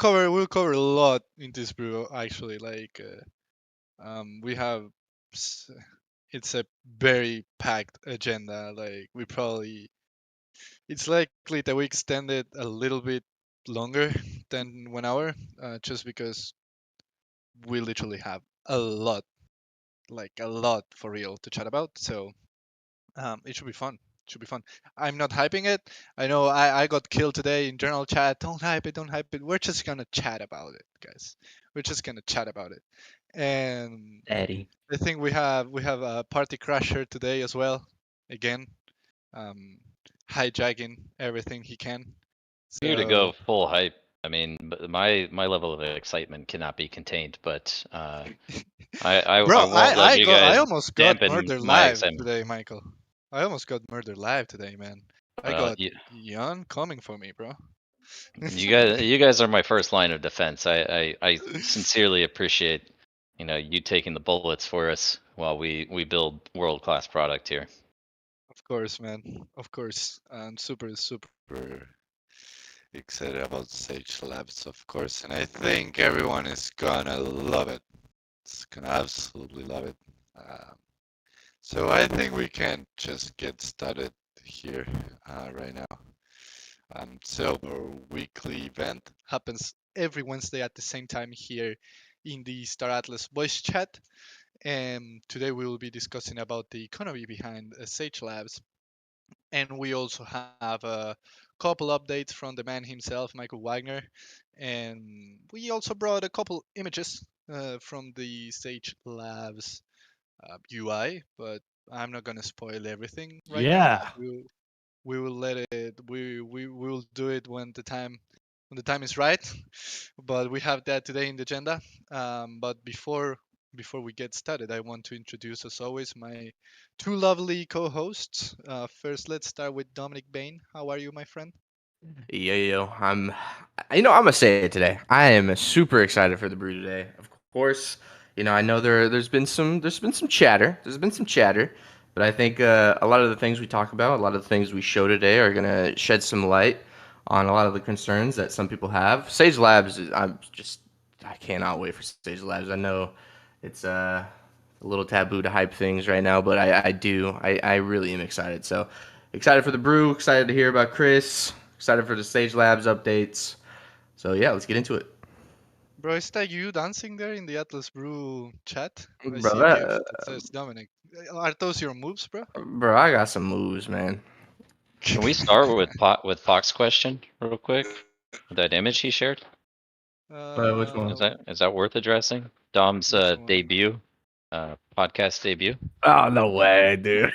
we'll cover a lot in this brew actually. Like we have s- it's a very packed agenda. Like it's likely that we extend it a little bit longer than 1 hour, just because we literally have a lot, like a lot for real to chat about. So it should be fun. It should be fun. I'm not hyping it. I know I got killed today in general chat. Don't hype it. Don't hype it. We're just gonna chat about it, guys. We're just gonna chat about it. And Daddy. I think we have a party crasher today as well. Again, um, hijacking everything he can. Here to go So, full hype. I mean, my level of excitement cannot be contained, but I bro, won't let you I guys almost got dampen murder my live excitement. today, Michael. I almost got murder live today, man. I got You, Yon coming for me, bro. you guys are my first line of defense. I sincerely appreciate, you taking the bullets for us while we build world class product here. Of course, man. Of course. I'm super excited about Sage Labs, of course, and I think everyone is gonna love it. It's gonna absolutely love it. Um, so I think we can just get started here right now. So our weekly event happens every Wednesday at the same time here in the Star Atlas voice chat. And today we will be discussing about the economy behind Sage Labs. And we also have a couple updates from the man himself, Michael Wagner. And we also brought a couple images from the Sage Labs UI, but I'm not gonna spoil everything right now. Yeah. We will let it. We will do it when the time is right. But we have that today in the agenda. But before we get started, I want to introduce, as always, my two lovely co-hosts. First, let's start with Dominic Bain. How are you, my friend? Yo, I'm gonna say it today. I am super excited for the brew today. Of course, I know there's been some chatter. There's been some chatter, but I think a lot of the things we talk about, a lot of the things we show today, are gonna shed some light on a lot of the concerns that some people have. Sage Labs, I cannot wait for Sage Labs. I know it's a little taboo to hype things right now, but I really am excited. So excited for the brew, excited to hear about Chris, excited for the Sage Labs updates. So yeah, let's get into it. Bro, is that you dancing there in the Atlas Brew chat? I Bro, see a GIF that says Dominic. Are those your moves, bro? I got some moves, man. Can we start with Fox question real quick? That image he shared? Which uh, one? Is that worth addressing? Dom's which one? debut, podcast debut. Oh no way, dude.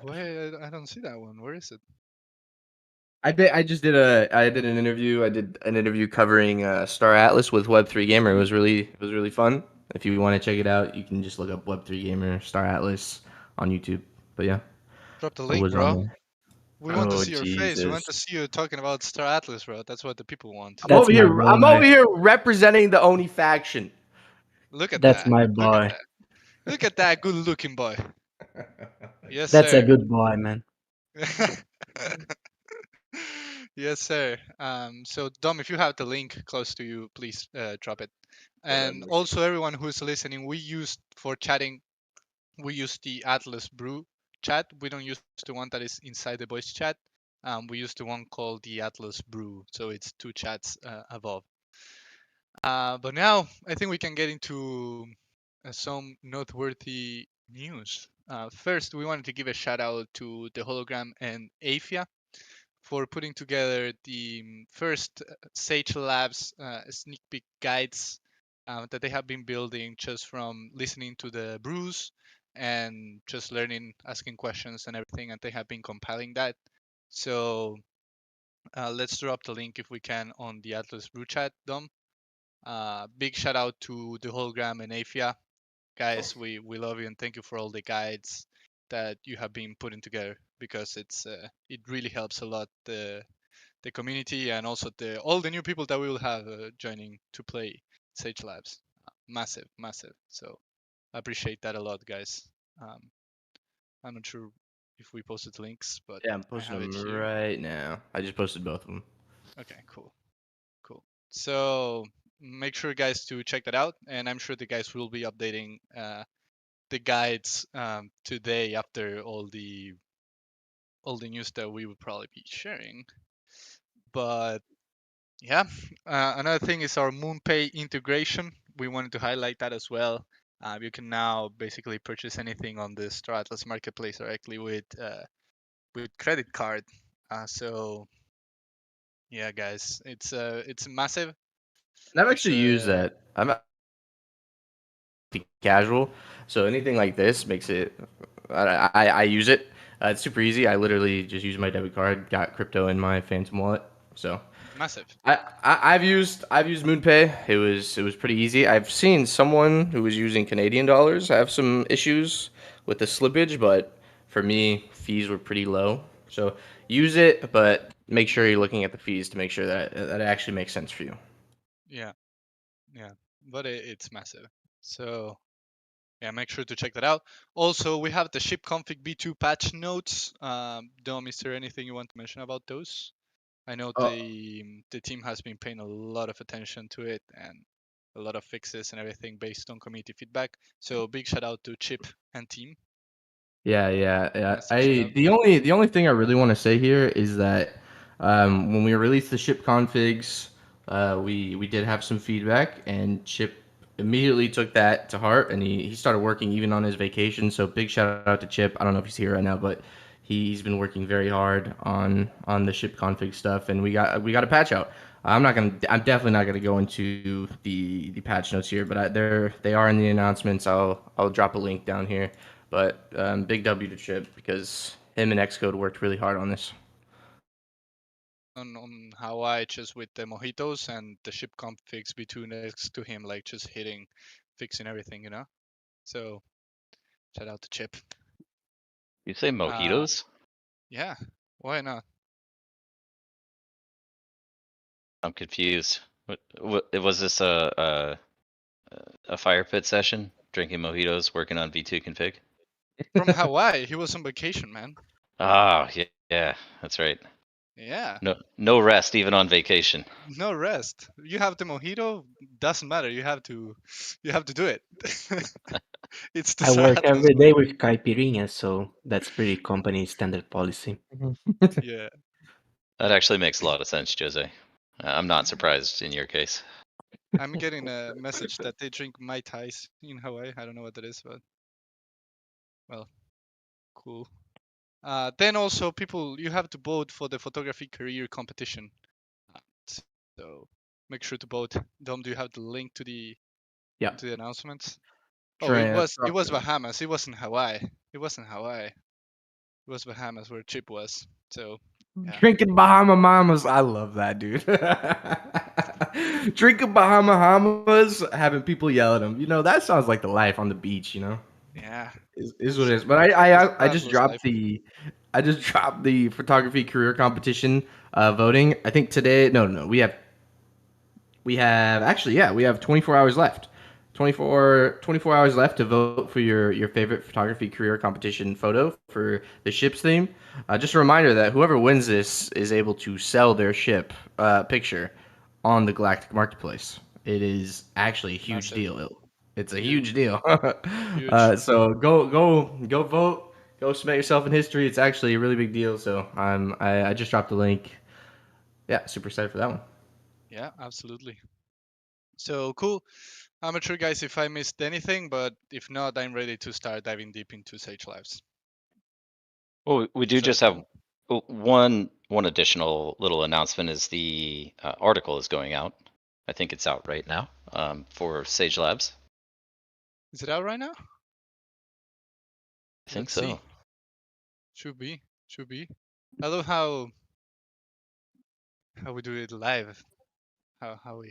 Wait, I don't see that one. Where is it? I did an interview. I did an interview covering Star Atlas with Web3 Gamer. It was really fun. If you want to check it out, you can just look up Web3 Gamer Star Atlas on YouTube. But yeah, Drop the I link, was on bro. there. We want to Oh see your face. We want Jesus. to see you talking about Star Atlas, bro. That's what the people want. I'm That's over my here. I'm over boy. here representing the Oni faction. Look at That's that. my Look at boy. that. Look at that good looking boy. Yes, That's a sir. good boy, man. Yes, sir. So, Dom, if you have the link close to you, please drop it. Lord have And mercy. also, everyone who's listening, we used for chatting, we use the Atlas Brew chat. We don't use the one that is inside the voice chat. We use the one called the Atlas Brew. So it's two chats above. But now I think we can get into some noteworthy news. First, we wanted to give a shout out to the Hologram and AFIA for putting together the first Sage Labs sneak peek guides that they have been building just from listening to the brews and just learning, asking questions and everything. And they have been compiling that. So let's drop the link if we can on the Atlas Brew chat, Dom. Big shout out to the hologram and Afia. Guys, we love you and thank you for all the guides that you have been putting together because it really helps a lot the community and also the all the new people that we will have joining to play Sage Labs. Massive. So I appreciate that a lot, guys. Um, I'm not sure if we posted links, but Yeah, I'm I posting have it them here. right now. I just posted both of them. Okay, cool. So make sure, guys, to check that out, and I'm sure the guys will be updating the guides today after all the news that we would probably be sharing. But yeah, another thing is our MoonPay integration. We wanted to highlight that as well. You can now basically purchase anything on the Star Atlas marketplace directly with credit card. So yeah, guys, it's massive. And I've It's actually used that. I'm casual, so anything like this makes it. I use it. It's super easy. I literally just use my debit card, got crypto in my Phantom wallet. So massive. I've used MoonPay. It was pretty easy. I've seen someone who was using Canadian dollars have some issues with the slippage, but for me, fees were pretty low. So use it, but make sure you're looking at the fees to make sure that it actually makes sense for you. Yeah, yeah, but it's massive. So yeah, make sure to check that out. Also, we have the ship config v2 patch notes. Dom, is there anything you want to mention about those? I know Oh, the team has been paying a lot of attention to it and a lot of fixes and everything based on community feedback. So big shout out to Chip and team. yeah, yeah, yeah. Massive shout out. The only thing I really want to say here is that when we released the ship configs, we did have some feedback, and Chip immediately took that to heart, and he started working even on his vacation. So big shout out to Chip. I don't know if he's here right now, but he's been working very hard on the ship config stuff, and we got a patch out. I'm definitely not gonna go into the patch notes here, but they are in the announcements. I'll drop a link down here. But big W to Chip because him and Xcode worked really hard on this. On Hawaii just with the mojitos and the ship configs v2 next to him, like just hitting, fixing everything, you know? So shout out to Chip. You say Uh, mojitos? yeah, why not? I'm confused. What was this a fire pit session? Drinking mojitos, working on V2 config? From Hawaii, he was on vacation, man. Ah, yeah, yeah, that's right. Yeah, No rest even on vacation. no rest. You have the mojito, doesn't matter. You have to do it. It's the I Star work Atlas every way. day with caipirinha, so that's pretty company standard policy. Yeah, That actually makes a lot of sense, Jose. I'm not surprised in your case. I'm getting a message that they drink Mai Tais in Hawaii. I don't know what that is, but well, cool. Then also, people, you have to vote for the photography career competition. So make sure to vote. Dom, do you have the link Yeah, to the announcements? Oh, it drop was it in. Bahamas. It wasn't Hawaii. It wasn't Hawaii. It was Bahamas where Chip was. So yeah, Drinking Bahama Mamas. I love that, dude. Drinking Bahama Mamas, having people yell at him. That sounds like the life on the beach. yeah. Is what It's it is. But the I Star just Atlas life. dropped the photography career competition voting. I think today. No, no, we have actually, yeah, we have 24 hours left. 24 hours left to vote for your favorite photography career competition photo for the ship's theme. Just a reminder that whoever wins this is able to sell their ship picture on the Galactic Marketplace. It is actually a huge Massive, deal. It's a huge, huge deal. huge. So go vote. Go submit yourself in history. It's actually a really big deal. So I just dropped the link. Yeah, super excited for that one. Yeah, absolutely. So cool. I'm not sure, guys, if I missed anything, but if not, I'm ready to start diving deep into Sage Lives. Well, we do Should I just start? have one additional little announcement is the article is going out. I think it's out right now for Sage Labs. Is it out right now? I think Let's so. see. Should be. Should be. I love how we do it live. How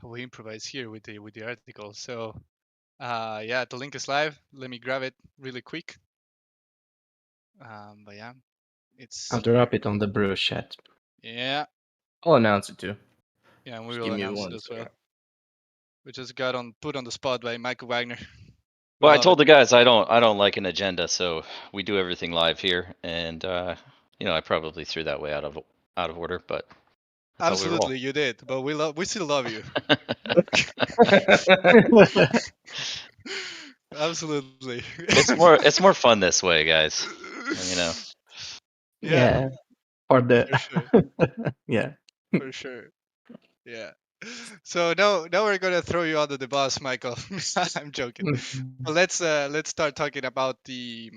we improvise here with the article. So yeah, the link is live. Let me grab it really quick. But yeah, it's I'll here. drop it on the brew chat. Yeah, I'll announce it too. yeah, and we Just will give me announce it one as well. second. We just got put on the spot by Michael Wagner. We Well, I love it. told the guys I don't like an agenda, so we do everything live here, and I probably threw that way out of order, but That's how we roll. Absolutely, you did, but we still love you. Absolutely. It's more fun this way, guys. You know. Yeah, Yeah, for the for sure, yeah. for sure. Yeah. So now we're gonna throw you under the bus, Michael. I'm joking. Mhm. But let's start talking about the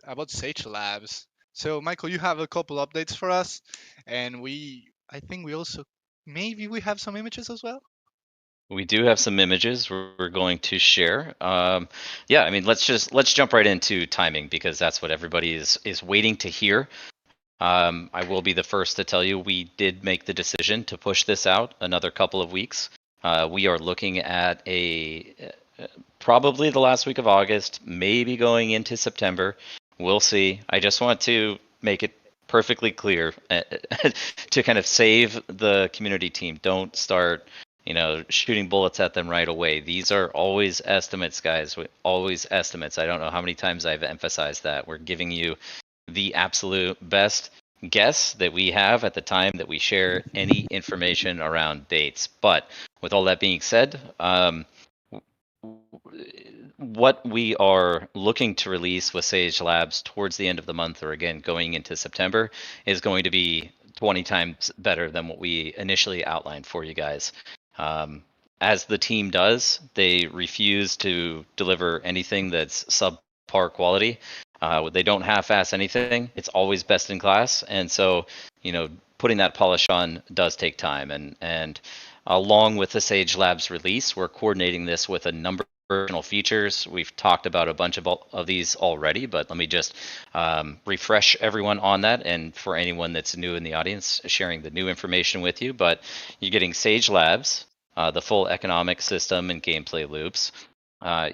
about Sage Labs. So Michael, you have a couple updates for us, and I think we also maybe we have some images as well. We do have some images we're going to share. Yeah, I mean, let's jump right into timing because that's what everybody is waiting to hear. I will be the first to tell you we did make the decision to push this out another couple of weeks. We are looking at probably the last week of August, maybe going into September. We'll see. I just want to make it perfectly clear to kind of save the community team. Don't start, shooting bullets at them right away. These are always estimates, guys. Always estimates. I don't know how many times I've emphasized that. We're giving you the absolute best guess that we have at the time that we share any information around dates. But with all that being said, what we are looking to release with Sage Labs towards the end of the month, or again going into September, is going to be 20 times better than what we initially outlined for you guys. As the team does, they refuse to deliver anything that's subpar quality. They don't half-ass anything. It's always best in class, and so putting that polish on does take time. And along with the Sage Labs release, we're coordinating this with a number of additional features. We've talked about a bunch of these already, but let me just refresh everyone on that. And for anyone that's new in the audience, sharing the new information with you. But you're getting Sage Labs, the full economic system and gameplay loops.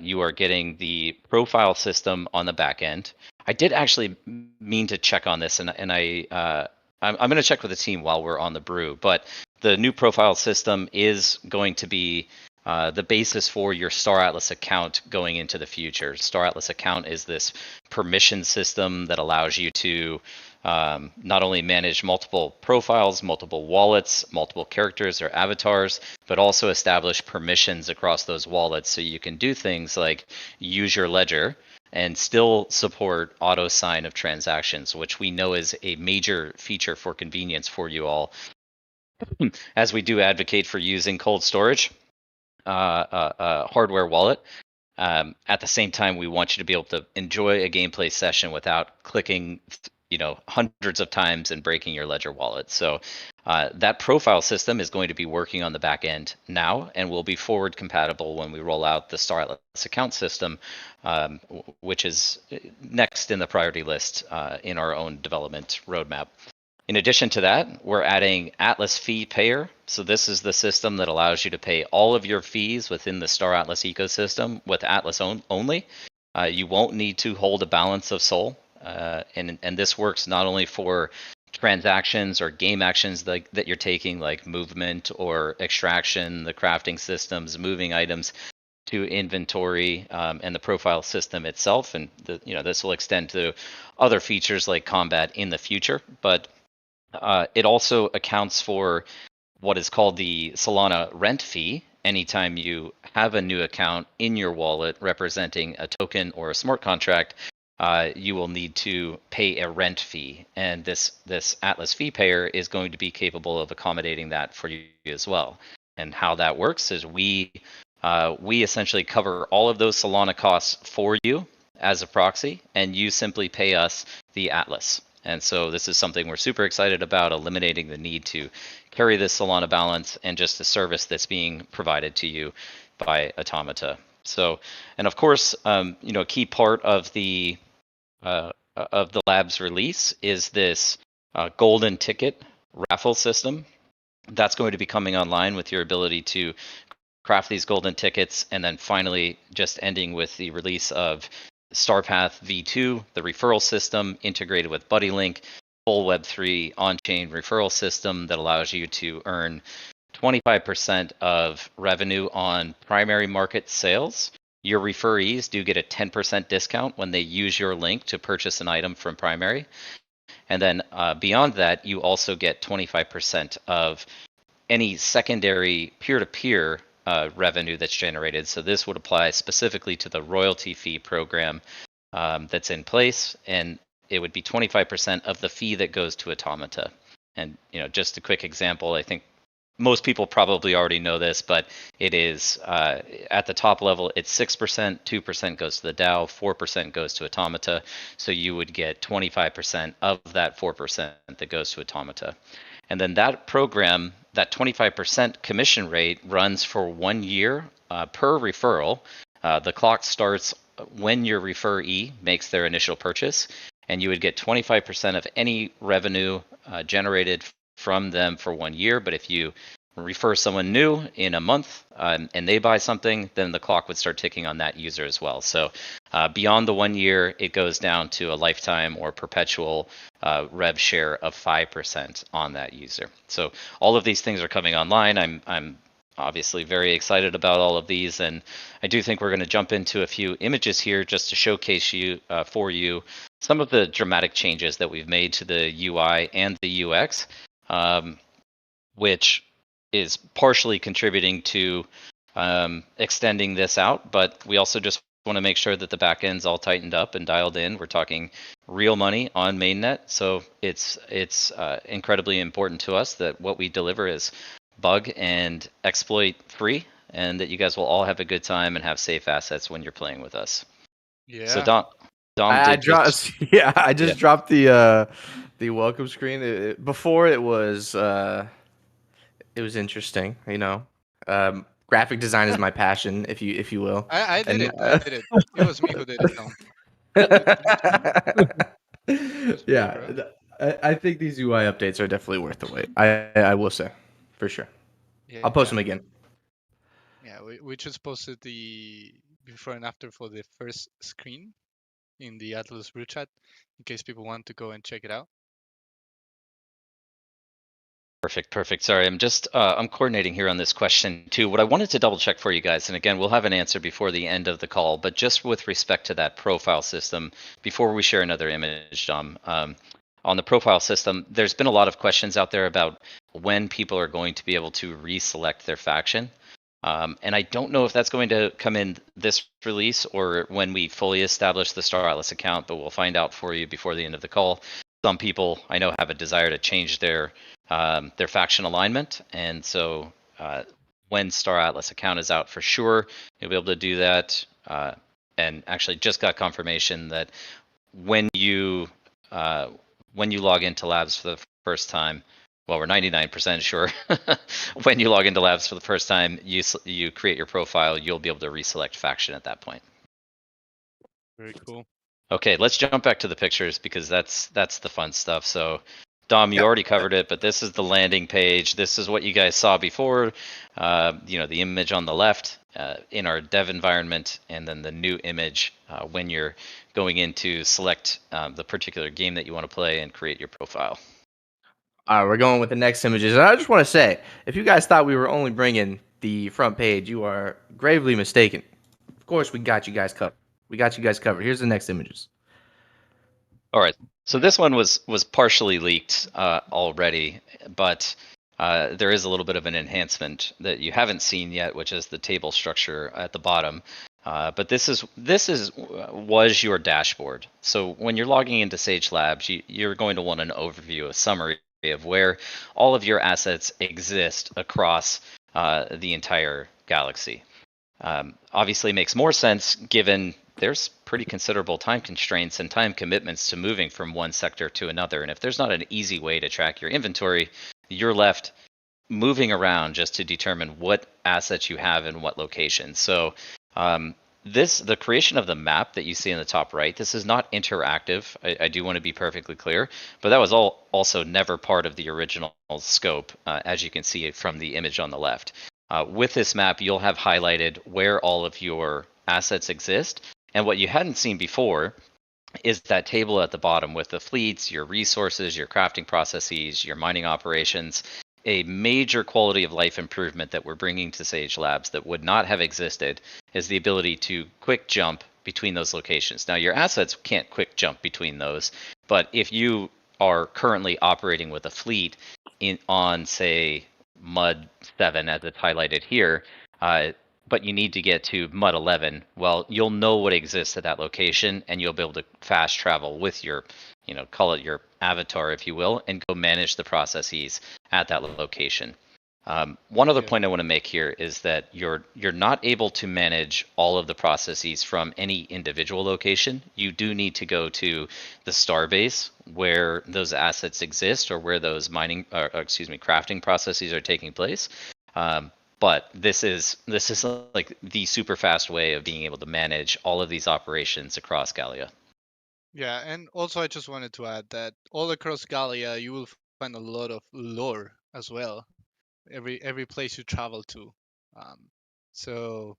You are getting the profile system on the back end. I did actually mean to check on this, and I'm going to check with the team while we're on the brew. But the new profile system is going to be the basis for your Star Atlas account going into the future. Star Atlas account is this permission system that allows you to not only manage multiple profiles, multiple wallets, multiple characters or avatars, but also establish permissions across those wallets so you can do things like use your ledger and still support auto sign of transactions, which we know is a major feature for convenience for you all, as we do advocate for using cold storage hardware wallet. At the same time, we want you to be able to enjoy a gameplay session without clicking, hundreds of times and breaking your Ledger wallet. So that profile system is going to be working on the back end now, and will be forward compatible when we roll out the Star Atlas account system, which is next in the priority list in our own development roadmap. In addition to that, we're adding Atlas Fee Payer. So this is the system that allows you to pay all of your fees within the Star Atlas ecosystem with Atlas only. You won't need to hold a balance of Sol. And this works not only for transactions or game actions that you're taking, like movement or extraction, the crafting systems, moving items to inventory, and the profile system itself. And this will extend to other features like combat in the future. But it also accounts for what is called the Solana rent fee. Anytime you have a new account in your wallet representing a token or a smart contract, you will need to pay a rent fee. And this Atlas Fee Payer is going to be capable of accommodating that for you as well. And how that works is we essentially cover all of those Solana costs for you as a proxy, and you simply pay us the Atlas. And so this is something we're super excited about, eliminating the need to carry this Solana balance and just the service that's being provided to you by Automata. So, and of course, a key part of the lab's release is this golden ticket raffle system. That's going to be coming online with your ability to craft these golden tickets, and then finally just ending with the release of StarPath V2, the referral system integrated with BuddyLink, full Web3 on-chain referral system that allows you to earn 25% of revenue on primary market sales. Your referees do get a 10% discount when they use your link to purchase an item from primary. And then beyond that, you also get 25% of any secondary peer-to-peer revenue that's generated. So this would apply specifically to the royalty fee program that's in place, and it would be 25% of the fee that goes to Automata. And just a quick example, I think most people probably already know this, but it is at the top level, it's 6%, 2% goes to the DAO, 4% goes to Automata. So you would get 25% of that 4% that goes to Automata. And then that program, that 25% commission rate runs for 1 year per referral. The clock starts when your referee makes their initial purchase, and you would get 25% of any revenue generated from them for 1 year. But if you refer someone new in a month and they buy something, then the clock would start ticking on that user as well. So beyond the 1 year, it goes down to a lifetime or perpetual rev share of 5% on that user. So all of these things are coming online. I'm obviously very excited about all of these, and I do think we're going to jump into a few images here just to showcase for you some of the dramatic changes that we've made to the UI and the UX, which is partially contributing to extending this out, but we also just want to make sure that the backend's all tightened up and dialed in. We're talking real money on mainnet, so it's incredibly important to us that what we deliver is bug and exploit free, and that you guys will all have a good time and have safe assets when you're playing with us. Yeah. So Dom I did just dropped the welcome screen. Before it was interesting, graphic design is my passion, if you will. I did And it. I did it. It was me who did it, Tom. It was me, yeah, bro. I think these UI updates are definitely worth the wait. I will say, for sure. I'll post them again. Yeah, we just posted the before and after for the first screen in the Atlas Brew chat, in case people want to go and check it out. Perfect. Sorry, I'm coordinating here on this question too. What I wanted to double check for you guys, and again, we'll have an answer before the end of the call, but just with respect to that profile system, before we share another image, Dom, on the profile system, there's been a lot of questions out there about when people are going to be able to reselect their faction. And I don't know if that's going to come in this release or when we fully establish the Star Atlas account, but we'll find out for you before the end of the call. Some people I know have a desire to change their faction alignment, and so when Star Atlas account is out, for sure you'll be able to do that. And actually, just got confirmation that when you log into Labs for the first time, well, we're 99% sure when you log into Labs for the first time, you create your profile, you'll be able to reselect faction at that point. Very cool. Okay, let's jump back to the pictures because that's the fun stuff. So, Dom, you already covered it, but this is the landing page. This is what you guys saw before. The image on the left in our dev environment, and then the new image when you're going in to select the particular game that you want to play and create your profile. All right, we're going with the next images. And I just want to say, if you guys thought we were only bringing the front page, you are gravely mistaken. Of course, we got you guys covered. Here's the next images. All right. So this one was partially leaked already, but there is a little bit of an enhancement that you haven't seen yet, which is the table structure at the bottom. But this was your dashboard. So when you're logging into Sage Labs, you're going to want an overview, a summary of where all of your assets exist across the entire galaxy. Obviously makes more sense given there's pretty considerable time constraints and time commitments to moving from one sector to another. And if there's not an easy way to track your inventory, you're left moving around just to determine what assets you have in what location. So the creation of the map that you see in the top right, this is not interactive. I do want to be perfectly clear, but that was also never part of the original scope, as you can see it from the image on the left. With this map, you'll have highlighted where all of your assets exist. And what you hadn't seen before is that table at the bottom with the fleets, your resources, your crafting processes, your mining operations. A major quality of life improvement that we're bringing to Sage Labs that would not have existed is the ability to quick jump between those locations. Now, your assets can't quick jump between those, but if you are currently operating with a fleet on say Mud 7 as it's highlighted here, but you need to get to Mud 11. Well, you'll know what exists at that location, and you'll be able to fast travel with your, call it your avatar, if you will, and go manage the processes at that location. One other Yeah. point I want to make here is that you're not able to manage all of the processes from any individual location. You do need to go to the starbase where those assets exist, or where those crafting processes are taking place. But this is like the super fast way of being able to manage all of these operations across Gallia. Yeah, and also I just wanted to add that all across Gallia you will find a lot of lore as well. Every place you travel to. Um, so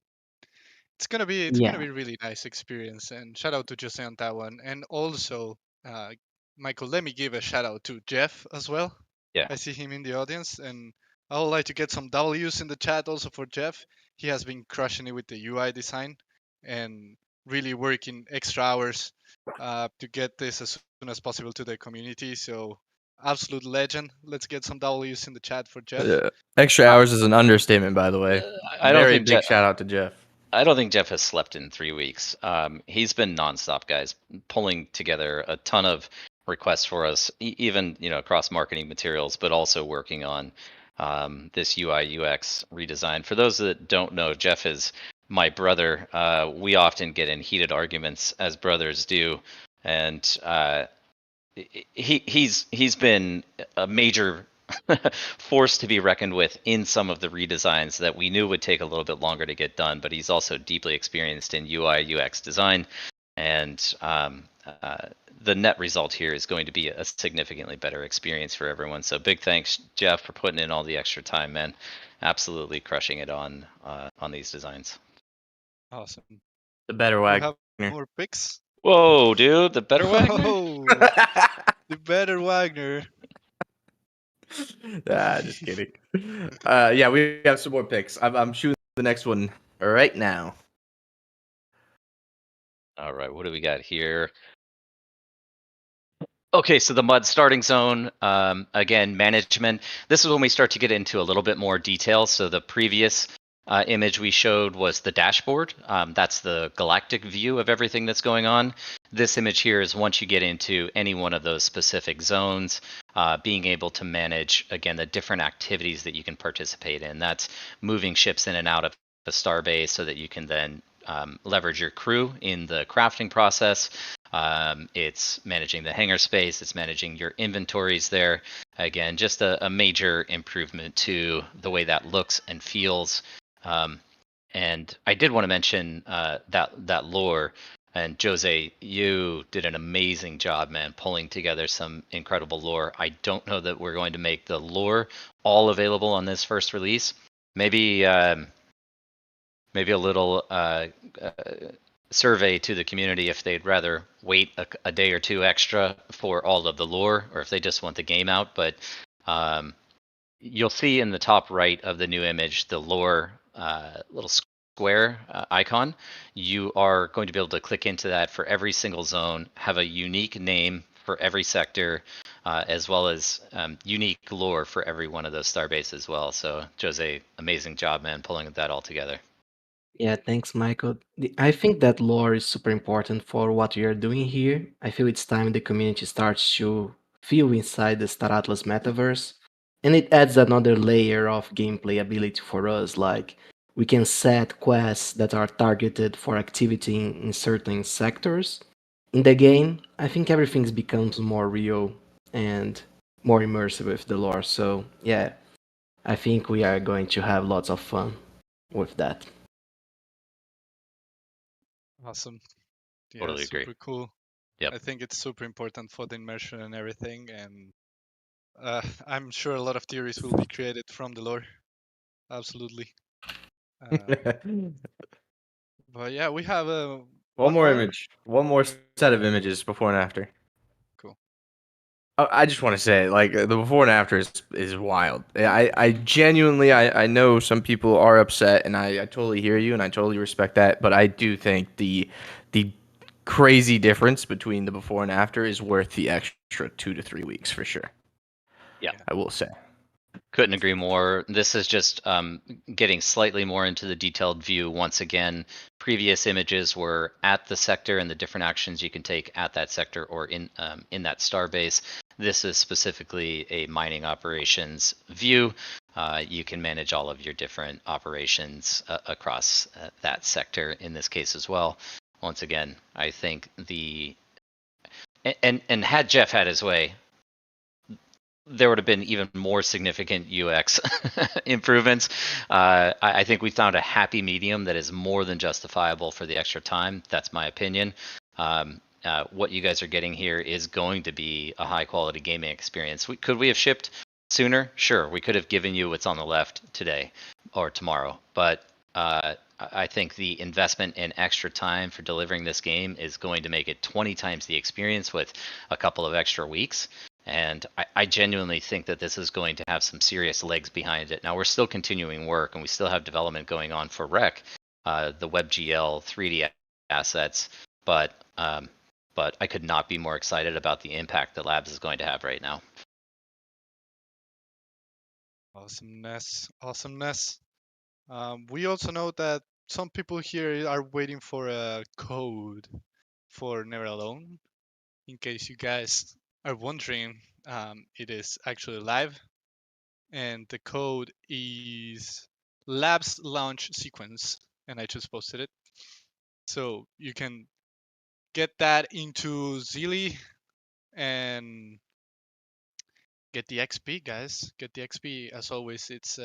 it's gonna Yeah, be really nice experience. And shout out to Jose on that one. And also, uh, Michael, let me give a shout out to Jeff as well. Yeah. I see him in the audience, and I would like to get some W's in the chat also for Jeff. He has been crushing it with the UI design and really working extra hours to get this as soon as possible to the community. So, absolute legend. Let's get some W's in the chat for Jeff. Extra Uh, hours is an understatement, by the way. I don't Very think big shout out to Jeff. I don't think Jeff has slept in 3 weeks. He's been nonstop, guys, pulling together a ton of requests for us, even across marketing materials, but also working on this UI UX redesign. For those that don't know, Jeff is my brother. We often get in heated arguments, as brothers do, and he's been a major force to be reckoned with in some of the redesigns that we knew would take a little bit longer to get done, but he's also deeply experienced in UI UX design, and the net result here is going to be a significantly better experience for everyone. So big thanks, Jeff, for putting in all the extra time, man. Absolutely crushing it on these designs. Awesome. The better We have Wagner. more picks. Whoa, dude, the better Wagner? Oh, the better Wagner. Just kidding. Yeah, we have some more picks. I'm shooting the next one right now. All right, what do we got here? Okay, so the mud starting zone, again, management. This is when we start to get into a little bit more detail. So the previous image we showed was the dashboard. That's the galactic view of everything that's going on. This image here is once you get into any one of those specific zones, being able to manage, again, the different activities that you can participate in. That's moving ships in and out of the starbase so that you can then leverage your crew in the crafting process. It's managing the hangar space. It's managing your inventories there. Again, just a major improvement to the way that looks and feels. And I did want to mention that lore. And Jose, you did an amazing job, man, pulling together some incredible lore. I don't know that we're going to make the lore all available on this first release. Maybe maybe a little survey to the community if they'd rather wait a day or two extra for all of the lore, or if they just want the game out. But you'll see in the top right of the new image the lore little square icon. You are going to be able to click into that for every single zone, have a unique name for every sector, as well as unique lore for every one of those starbases as well. So Jose, amazing job, man, pulling that all together. yeah, thanks, Michael. I think that lore is super important for what we are doing here. I feel it's time the community starts to feel inside the Star Atlas metaverse, and it adds another layer of gameplay ability for us. Like, we can set quests that are targeted for activity in certain sectors. In the game, I think everything becomes more real and more immersive with the lore. So, yeah, I think we are going to have lots of fun with that. Awesome. Yeah, Totally agree. super cool. Yep. I think it's super important for the immersion and everything. And I'm sure a lot of theories will be created from the lore. Absolutely. But yeah, we have One one more more. image. One more set of images before and after. Cool. I just want to say, like, the before and after is wild. I genuinely, I know some people are upset, and I totally hear you, and I totally respect that. But I do think the crazy difference between the before and after is worth the extra 2 to 3 weeks for sure. Yeah. I will say. Couldn't agree more. This is just getting slightly more into the detailed view. Once again, previous images were at the sector and the different actions you can take at that sector or in that star base. This is specifically a mining operations view. You can manage all of your different operations across that sector in this case as well. Once again, I think and had Jeff had his way, there would have been even more significant UX improvements. I think we found a happy medium that is more than justifiable for the extra time. That's my opinion. What you guys are getting here is going to be a high quality gaming experience. Could we have shipped sooner? Sure, we could have given you what's on the left today or tomorrow, but I think the investment in extra time for delivering this game is going to make it 20 times the experience with a couple of extra weeks. And I genuinely think that this is going to have some serious legs behind it. Now, we're still continuing work, and we still have development going on for Rec, the WebGL 3D assets, but I could not be more excited about the impact that Labs is going to have right now. Awesomeness. We also know that some people here are waiting for a code for Never Alone. In case you guys are wondering, it is actually live, and the code is Labs Launch Sequence, and I just posted it. So you can get that into Zili and get the XP, guys. Get the XP. As always, it's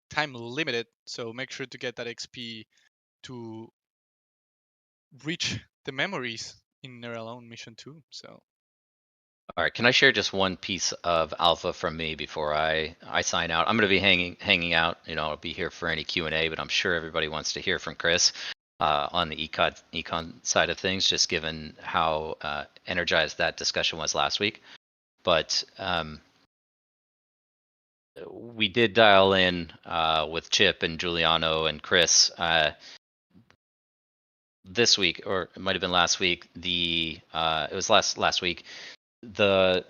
time limited, so make sure to get that XP to reach the memories in Never Alone Mission 2. So All right, can I share just one piece of alpha from me before I sign out? I'm going to be hanging out. I'll be here for any Q&A, but I'm sure everybody wants to hear from Chris on the econ side of things, just given how energized that discussion was last week. But we did dial in with Chip and Giuliano and Chris this week, or it might have been last week. It was last week. The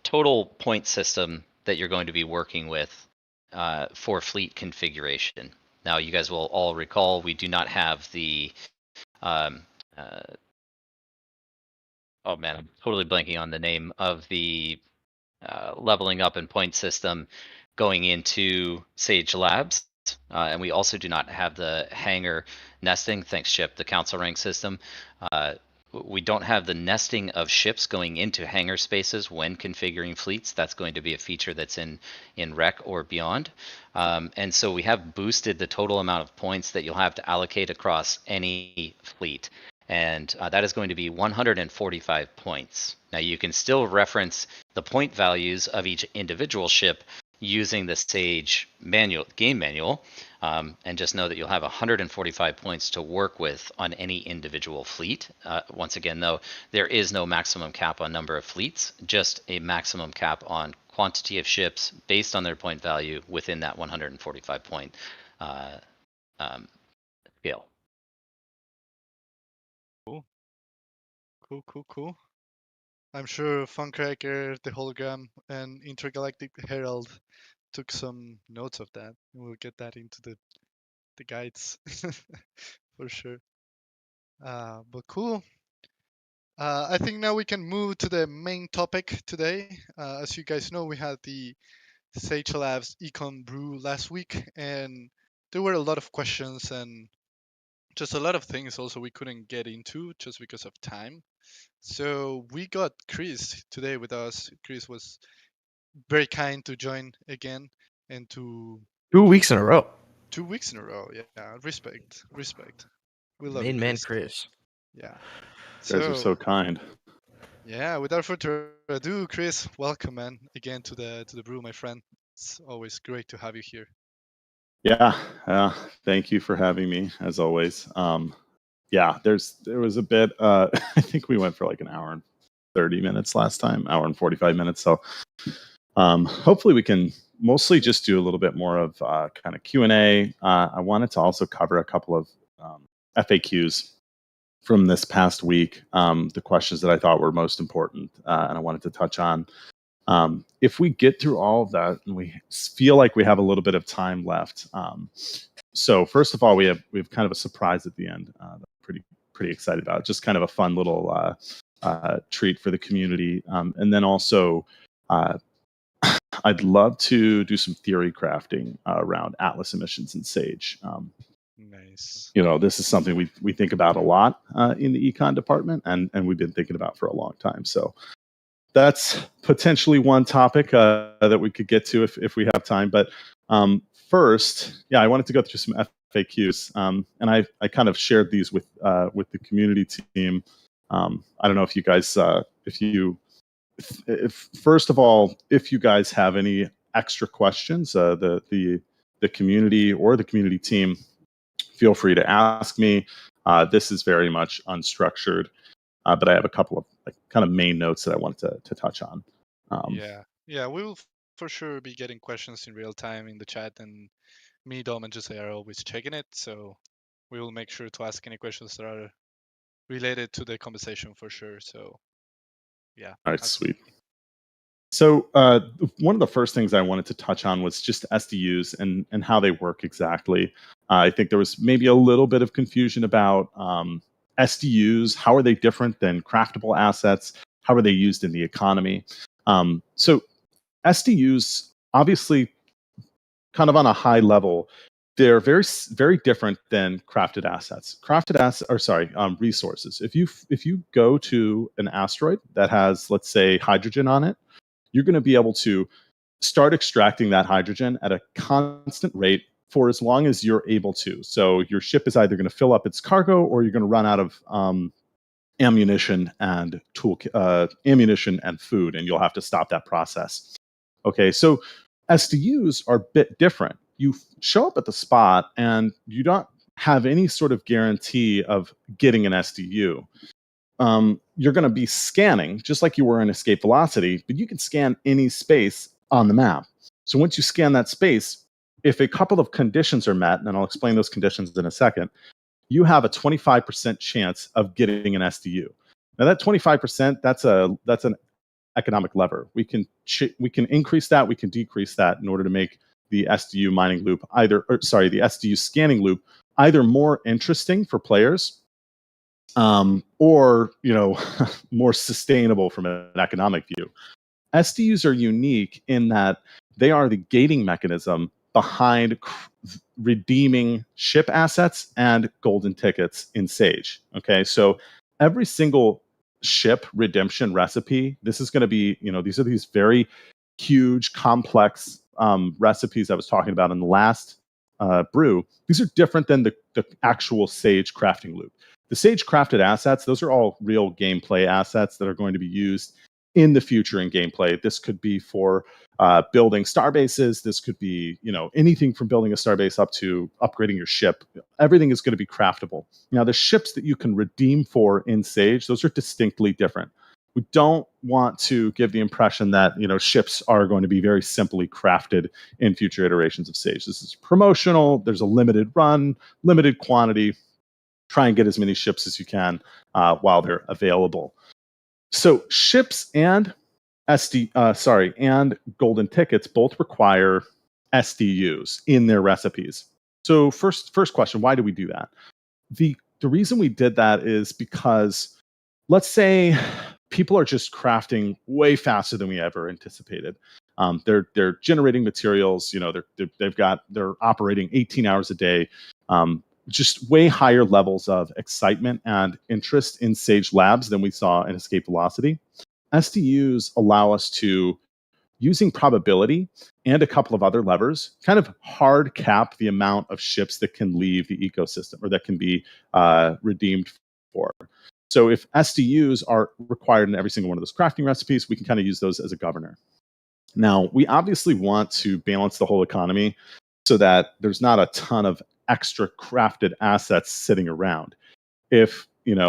total point system that you're going to be working with for fleet configuration. Now, you guys will all recall we do not have the oh man, I'm totally blanking on the name of the leveling up and point system going into Sage Labs. And we also do not have the hangar nesting, thanks Chip, the council rank system. We don't have the nesting of ships going into hangar spaces when configuring fleets. That's going to be a feature that's in Rec or beyond. And so we have boosted the total amount of points that you'll have to allocate across any fleet. And that is going to be 145 points. Now you can still reference the point values of each individual ship using the Sage game manual, and just know that you'll have 145 points to work with on any individual fleet. Once again, though, there is no maximum cap on number of fleets, just a maximum cap on quantity of ships based on their point value within that 145 point scale. cool. I'm sure Funcracker, the Hologram, and Intergalactic Herald took some notes of that. We'll get that into the guides for sure. But cool. I think now we can move to the main topic today. As you guys know, we had the Sage Labs Econ Brew last week, and there were a lot of questions and just a lot of things also we couldn't get into just because of time. So we got Chris today with us. Chris was very kind to join again and to 2 weeks in a row. 2 weeks in a row. Yeah, respect. We love you, Main man Chris. Chris. Yeah. You guys are so kind. Yeah, without further ado, Chris, welcome man again to the brew, my friend. It's always great to have you here. Yeah, thank you for having me as always. Yeah, there was a bit. I think we went for like an hour and 30 minutes last time, hour and 45 minutes. So hopefully we can mostly just do a little bit more of kind of Q&A. I wanted to also cover a couple of FAQs from this past week, the questions that I thought were most important, and I wanted to touch on. If we get through all of that, and we feel like we have a little bit of time left, so first of all, we have kind of a surprise at the end. That I'm pretty excited about. Just kind of a fun little treat for the community, and then also. I'd love to do some theory crafting around Atlas emissions and Sage. Nice. This is something we think about a lot in the econ department, and we've been thinking about for a long time. So that's potentially one topic that we could get to if we have time. But first, I wanted to go through some FAQs, and I kind of shared these with the community team. I don't know if you guys, first of all, if you guys have any extra questions, the community or the community team, feel free to ask me. This is very much unstructured, but I have a couple of kind of main notes that I wanted to touch on. Yeah, we will for sure be getting questions in real time in the chat, and me, Dom, and Jose are always checking it. So we will make sure to ask any questions that are related to the conversation for sure. So yeah. All right, sweet. So one of the first things I wanted to touch on was just SDUs and how they work exactly. I think there was maybe a little bit of confusion about SDUs. How are they different than craftable assets? How are they used in the economy? So SDUs, obviously, kind of on a high level, they're very, very different than crafted assets. Resources. If you go to an asteroid that has, let's say, hydrogen on it, you're going to be able to start extracting that hydrogen at a constant rate for as long as you're able to. So your ship is either going to fill up its cargo, or you're going to run out of ammunition and ammunition and food, and you'll have to stop that process. Okay, so SDUs are a bit different. You show up at the spot, and you don't have any sort of guarantee of getting an SDU. You're going to be scanning just like you were in escape velocity, but you can scan any space on the map. So once you scan that space, if a couple of conditions are met, and I'll explain those conditions in a second, you have a 25% chance of getting an SDU. Now that 25%, that's an economic lever. We can increase that, we can decrease that in order to make the SDU mining loop the SDU scanning loop either more interesting for players, or more sustainable from an economic view. SDUs are unique in that they are the gating mechanism behind redeeming ship assets and golden tickets in Sage. Okay, so every single ship redemption recipe, this is going to be, these very huge, complex recipes I was talking about in the last brew. These are different than the actual Sage crafting loop. The Sage crafted assets, those are all real gameplay assets that are going to be used in the future in gameplay. This could be for building starbases. This could be, anything from building a starbase up to upgrading your ship. Everything is going to be craftable. Now, the ships that you can redeem for in Sage, those are distinctly different. We don't want to give the impression that, ships are going to be very simply crafted in future iterations of Sage. This is promotional. There's a limited run, limited quantity. Try and get as many ships as you can while they're available. So ships and and golden tickets both require SDUs in their recipes. So first question, why do we do that? The reason we did that is because, let's say people are just crafting way faster than we ever anticipated. They're generating materials. They're operating 18 hours a day. Just way higher levels of excitement and interest in Sage Labs than we saw in Escape Velocity. SDUs allow us to, using probability and a couple of other levers, kind of hard cap the amount of ships that can leave the ecosystem or that can be redeemed for. So if SDUs are required in every single one of those crafting recipes, we can kind of use those as a governor. Now, we obviously want to balance the whole economy so that there's not a ton of extra crafted assets sitting around. If,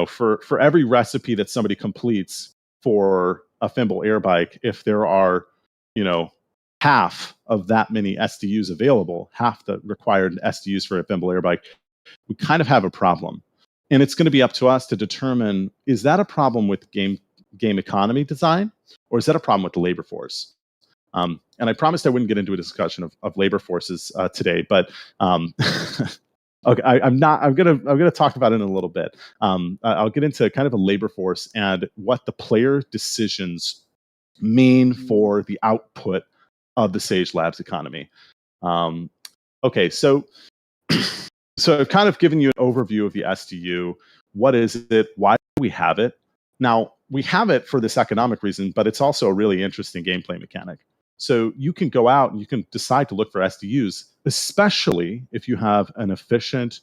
for every recipe that somebody completes for a Fimble air bike, if there are, half of that many SDUs available, half the required SDUs for a Fimble air bike, we kind of have a problem. And it's going to be up to us to determine, is that a problem with game economy design, or is that a problem with the labor force? And I promised I wouldn't get into a discussion of labor forces today, but okay, I'm gonna talk about it in a little bit. I'll get into kind of a labor force and what the player decisions mean for the output of the Sage Labs economy. Okay, so I've kind of given you an overview of the SDU. What is it? Why do we have it? Now, we have it for this economic reason, but it's also a really interesting gameplay mechanic. So you can go out and you can decide to look for SDUs, especially if you have an efficient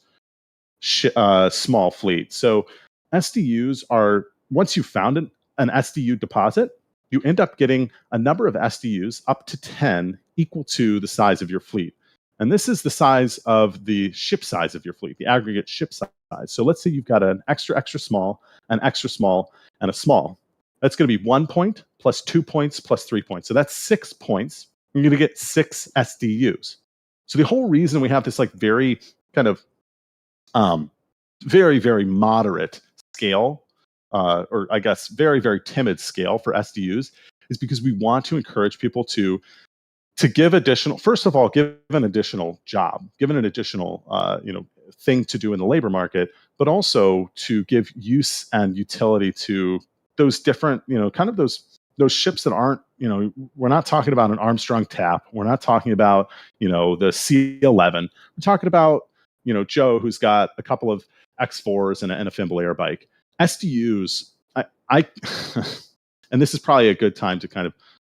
small fleet. So SDUs are, once you've found an SDU deposit, you end up getting a number of SDUs up to 10 equal to the size of your fleet. And this is the size of the ship size of your fleet, the aggregate ship size. So let's say you've got an extra small, an extra small, and a small. That's going to be 1 point plus 2 points plus 3 points. So that's 6 points. You're going to get 6 SDUs. So the whole reason we have this like very kind of very, very moderate scale, or I guess very, very timid scale for SDUs, is because we want to encourage people to give additional, first of all, give an additional job, give an additional thing to do in the labor market, but also to give use and utility to those different, kind of those ships that aren't, we're not talking about an Armstrong tap. We're not talking about, the C11. We're talking about, Joe, who's got a couple of X4s and a Fimble air bike. SDUs, I and this is probably a good time to kind of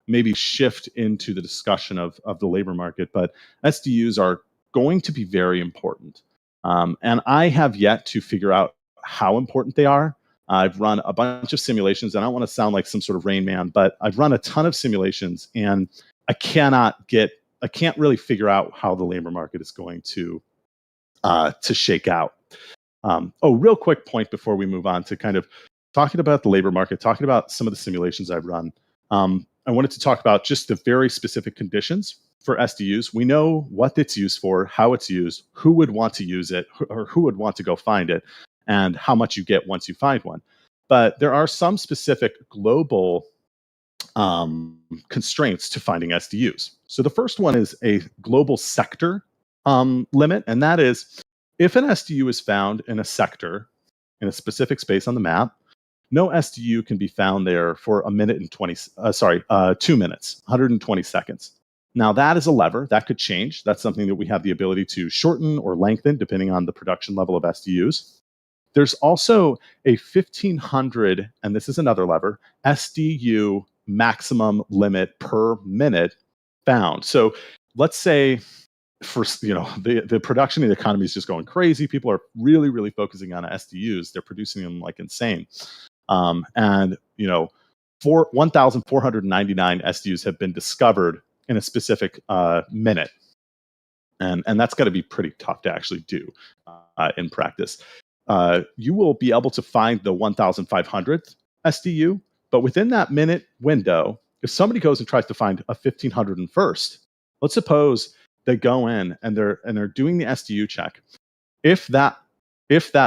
maybe shift into the discussion of the labor market, but SDUs are going to be very important. And I have yet to figure out how important they are. I've run a bunch of simulations, and I don't want to sound like some sort of Rain Man, but I've run a ton of simulations, and I can't really figure out how the labor market is going to shake out. Real quick point before we move on to kind of talking about the labor market, talking about some of the simulations I've run. I wanted to talk about just the very specific conditions for SDUs. We know what it's used for, how it's used, who would want to use it, or who would want to go find it, and how much you get once you find one. But there are some specific global constraints to finding SDUs. So the first one is a global sector limit, and that is if an SDU is found in a sector, in a specific space on the map, no SDU can be found there for 2 minutes, 120 seconds. Now that is a lever that could change. That's something that we have the ability to shorten or lengthen depending on the production level of SDUs. There's also a 1,500, and this is another lever, SDU maximum limit per minute found. So let's say for the production of the economy is just going crazy. People are really, really focusing on SDUs. They're producing them like insane. And 1,499 SDUs have been discovered in a specific minute. And that's got to be pretty tough to actually do in practice. You will be able to find the 1,500th SDU, but within that minute window, if somebody goes and tries to find a 1,501st, let's suppose they go in and they're doing the SDU check. If that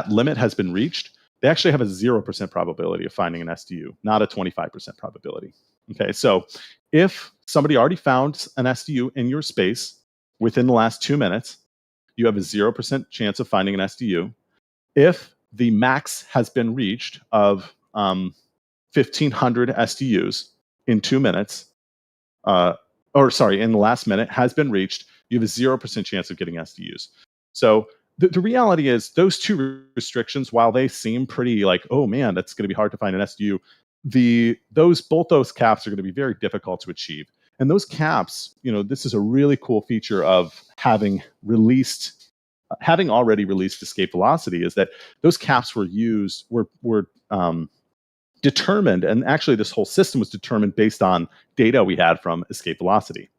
limit has been reached, they actually have a 0% probability of finding an SDU, not a 25% probability. Okay, so if somebody already found an SDU in your space within the last 2 minutes, you have a 0% chance of finding an SDU. If the max has been reached of 1,500 SDUs in 2 minutes, in the last minute has been reached, you have a 0% chance of getting SDUs. So the reality is those two restrictions, while they seem pretty like, oh man, that's going to be hard to find an SDU, both those caps are going to be very difficult to achieve. And those caps, this is a really cool feature of having already released escape velocity, is that those caps were determined, and actually this whole system was determined based on data we had from escape velocity.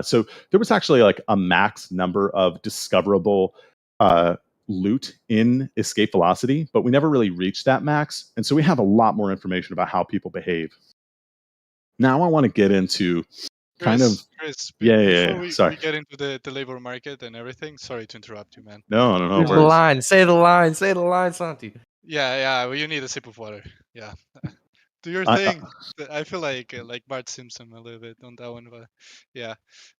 So there was actually like a max number of discoverable loot in escape velocity, but we never really reached that max. And so we have a lot more information about how people behave. Now I want to get into kind of. Chris, Yeah. before Sorry. we get into the labor market and everything, sorry to interrupt you, man. No. Say the line. Say the line, Santi. Yeah, well, you need a sip of water. Yeah. Do your I- thing. I feel like Bart Simpson a little bit on that one, but yeah.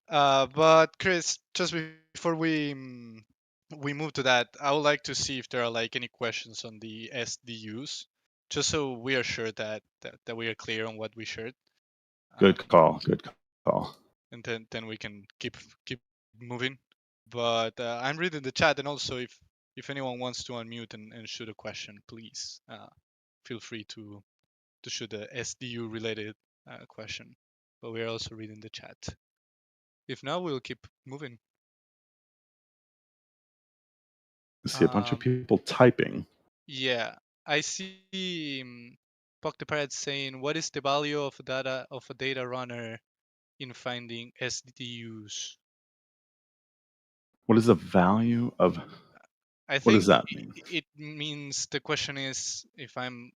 But Chris, just before we move to that, I would like to see if there are like any questions on the SDUs, just so we are sure that we are clear on what we shared. Good call. Good call. And then we can keep moving. But I'm reading the chat, and also if anyone wants to unmute and shoot a question, please feel free to shoot a SDU related question. But we are also reading the chat. If not, we'll keep moving. I see a bunch of people typing. Yeah, I see Puck the Pirate saying, "What is the value of a data runner in finding SDUs?" What is the value of? I What does think that mean? it means, the question is, if I'm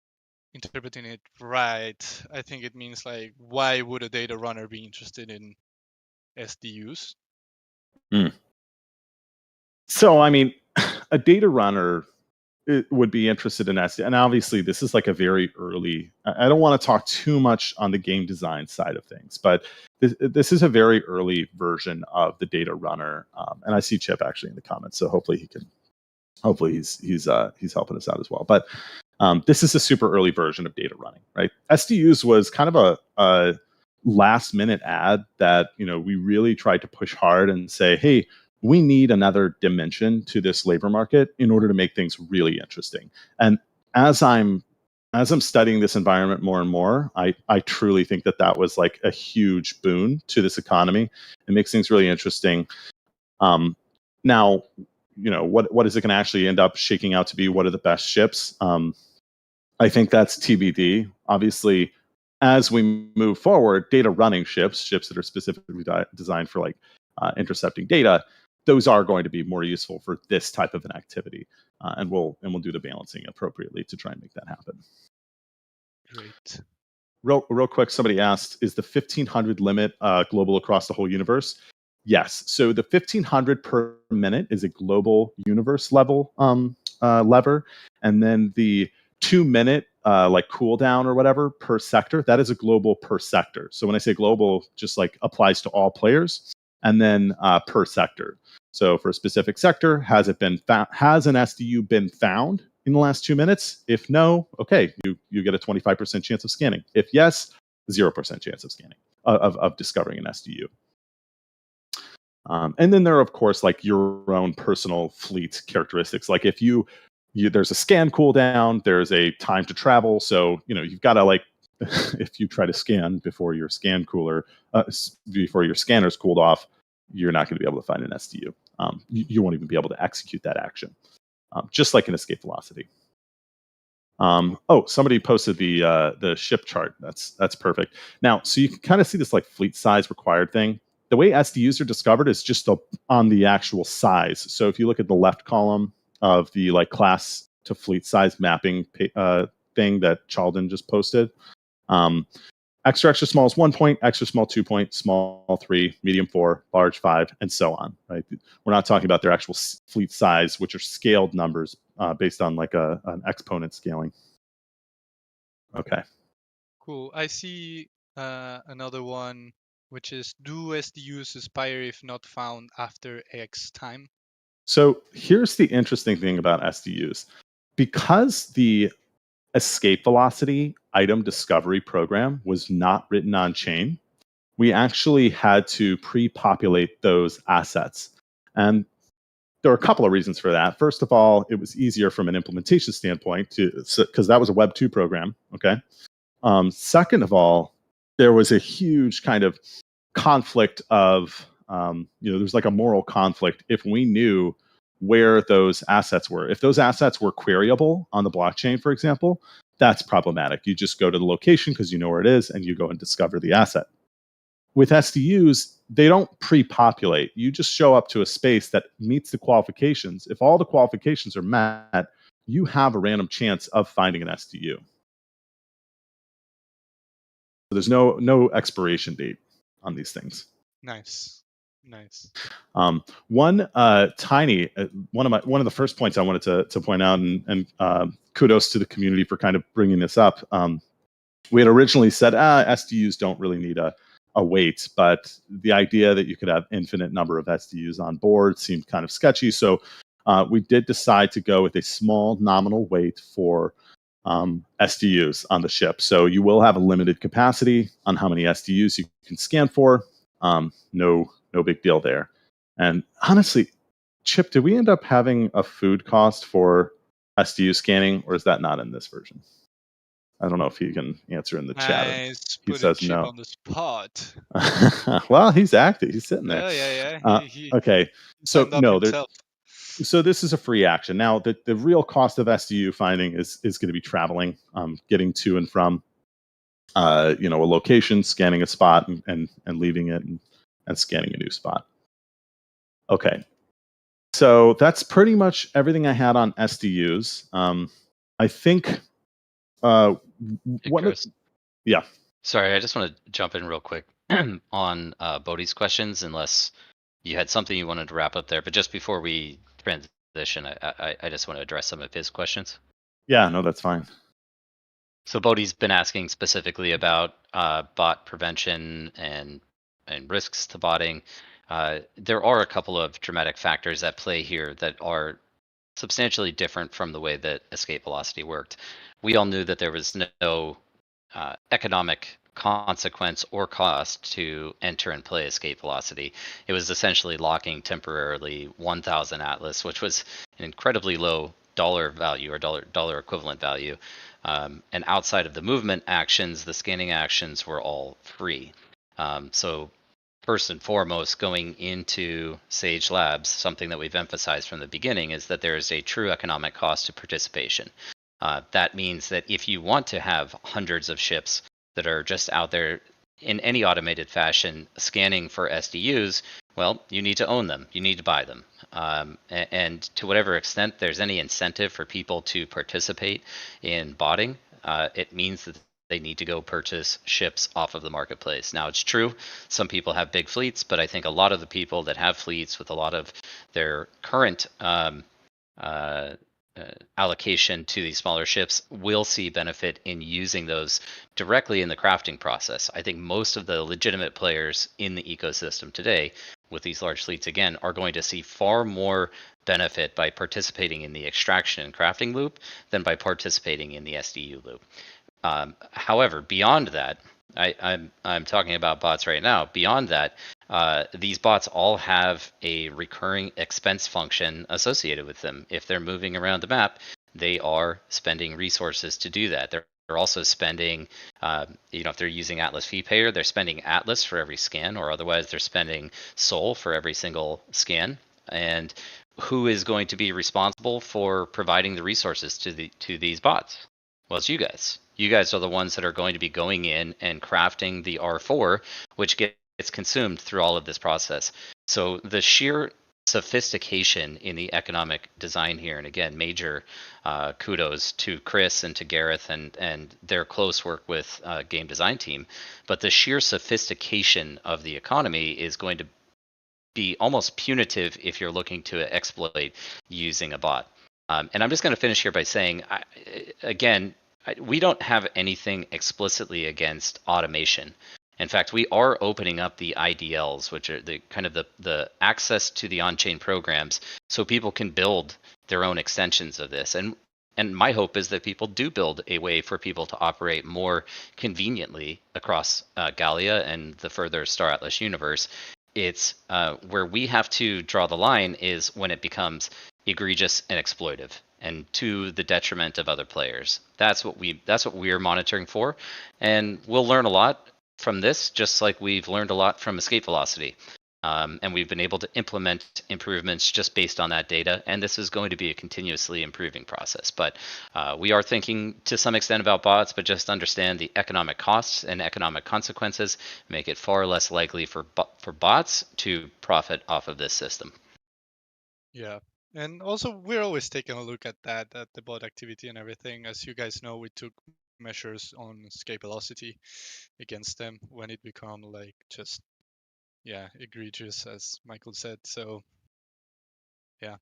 interpreting it right, I think it means like, why would a data runner be interested in SDUs? So, I mean, a data runner would be interested in SD. And obviously, this is like a very early. I don't want to talk too much on the game design side of things, but this is a very early version of the data runner. And I see Chip actually in the comments, so hopefully he can. Hopefully he's helping us out as well. But this is a super early version of data running, right? SDUs was kind of a last minute ad that we really tried to push hard and say, hey, we need another dimension to this labor market in order to make things really interesting. And as I'm studying this environment more and more, I truly think that was like a huge boon to this economy. It makes things really interesting. Now, what is it going to actually end up shaking out to be? What are the best ships? I think that's TBD. Obviously, as we move forward, data running ships that are specifically designed for like intercepting data, those are going to be more useful for this type of an activity, and we'll do the balancing appropriately to try and make that happen. Great. Real quick, somebody asked, is the 1500 limit global across the whole universe? Yes. So the 1500 per minute is a global universe level lever, and then the 2-minute like cooldown or whatever per sector, that is a global per sector. So when I say global, just like applies to all players, and then per sector. So for a specific sector, has an SDU been found in the last 2 minutes? If no, okay, you get a 25% chance of scanning. If yes, 0% chance of scanning of discovering an SDU. And then there are, of course, like your own personal fleet characteristics. Like if you there's a scan cooldown, there's a time to travel. So you've got to like if you try to scan before your before your scanner's cooled off, you're not going to be able to find an SDU. You won't even be able to execute that action, just like an escape velocity. Somebody posted the ship chart. That's perfect. Now, so you can kind of see this like fleet size required thing. The way SDUs are discovered is just on the actual size. So if you look at the left column of the like class to fleet size mapping thing that Chalden just posted, extra small is 1 point, extra small 2 point, small 3, medium 4, large 5, and so on. Right? We're not talking about their actual fleet size, which are scaled numbers based on like an exponent scaling. Okay. Cool. I see another one, which is, do SDUs expire if not found after X time? So here's the interesting thing about SDUs. Because the escape velocity item discovery program was not written on chain, we actually had to pre-populate those assets. And there are a couple of reasons for that. First of all, it was easier from an implementation standpoint because that was a Web 2 program. Okay. Second of all, there was a huge kind of conflict of, there's like a moral conflict if we knew where those assets were. If those assets were queryable on the blockchain, for example, that's problematic. You just go to the location because you know where it is and you go and discover the asset. With SDUs, they don't pre-populate. You just show up to a space that meets the qualifications. If all the qualifications are met, you have a random chance of finding an SDU. So there's no expiration date on these things. Nice. Nice. One tiny one of the first points I wanted to point out, and kudos to the community for kind of bringing this up. We had originally said SDUs don't really need a weight, but the idea that you could have infinite number of SDUs on board seemed kind of sketchy. So we did decide to go with a small nominal weight for SDUs on the ship. So you will have a limited capacity on how many SDUs you can scan for. No big deal there. And honestly, Chip, did we end up having a food cost for SDU scanning, or is that not in this version? I don't know if he can answer in the chat. Nice. He Putting says Chip no. on the spot. Well, he's active. He's sitting there. Yeah. He Okay. So signed up no, himself. so this is a free action. Now, the real cost of SDU finding is going to be traveling, getting to and from, a location, scanning a spot, and leaving it, and scanning a new spot. Okay. So that's pretty much everything I had on SDUs. I think Hey, one of Chris. yeah. Sorry, I just want to jump in real quick on Bodhi's questions, unless you had something you wanted to wrap up there. But just before we transition, I just want to address some of his questions. Yeah, no, that's fine. So Bodhi's been asking specifically about bot prevention and risks to botting. There are a couple of dramatic factors at play here that are substantially different from the way that escape velocity worked. We all knew that there was no economic consequence or cost to enter and play escape velocity. It was essentially locking temporarily 1,000 Atlas, which was an incredibly low dollar value or dollar equivalent value. And outside of the movement actions, the scanning actions were all free. So first and foremost, going into Sage Labs, something that we've emphasized from the beginning is that there is a true economic cost to participation. That means that if you want to have hundreds of ships that are just out there in any automated fashion scanning for SDUs, well, you need to own them. You need to buy them. And to whatever extent there's any incentive for people to participate in botting, it means that they need to go purchase ships off of the marketplace. Now, it's true, some people have big fleets, but I think a lot of the people that have fleets with a lot of their current allocation to these smaller ships will see benefit in using those directly in the crafting process. I think most of the legitimate players in the ecosystem today with these large fleets, again, are going to see far more benefit by participating in the extraction and crafting loop than by participating in the SDU loop. However, beyond that, I'm talking about bots right now. Beyond that, these bots all have a recurring expense function associated with them. If they're moving around the map, they are spending resources to do that. They're also spending, if they're using Atlas Fee Payer, they're spending Atlas for every scan, or otherwise they're spending Soul for every single scan. And who is going to be responsible for providing the resources to these bots? Well, it's you guys. You guys are the ones that are going to be going in and crafting the R4, which gets consumed through all of this process. So the sheer sophistication in the economic design here, and again, major kudos to Chris and to Gareth and their close work with game design team. But the sheer sophistication of the economy is going to be almost punitive if you're looking to exploit using a bot. And I'm just going to finish here by saying, we don't have anything explicitly against automation. In fact, we are opening up the IDLs, which are the kind of the access to the on-chain programs, so people can build their own extensions of this. And my hope is that people do build a way for people to operate more conveniently across Gallia and the further Star Atlas universe. It's where we have to draw the line is when it becomes egregious and exploitive and to the detriment of other players. That's what we're monitoring for, and we'll learn a lot from this, just like we've learned a lot from escape velocity. And we've been able to implement improvements just based on that data, and this is going to be a continuously improving process. But we are thinking to some extent about bots, but just understand the economic costs and economic consequences make it far less likely for bots to profit off of this system. Yeah. And also, we're always taking a look at the bot activity and everything. As you guys know, we took measures on escape velocity against them when it became like just yeah, egregious, as Michael said. So yeah,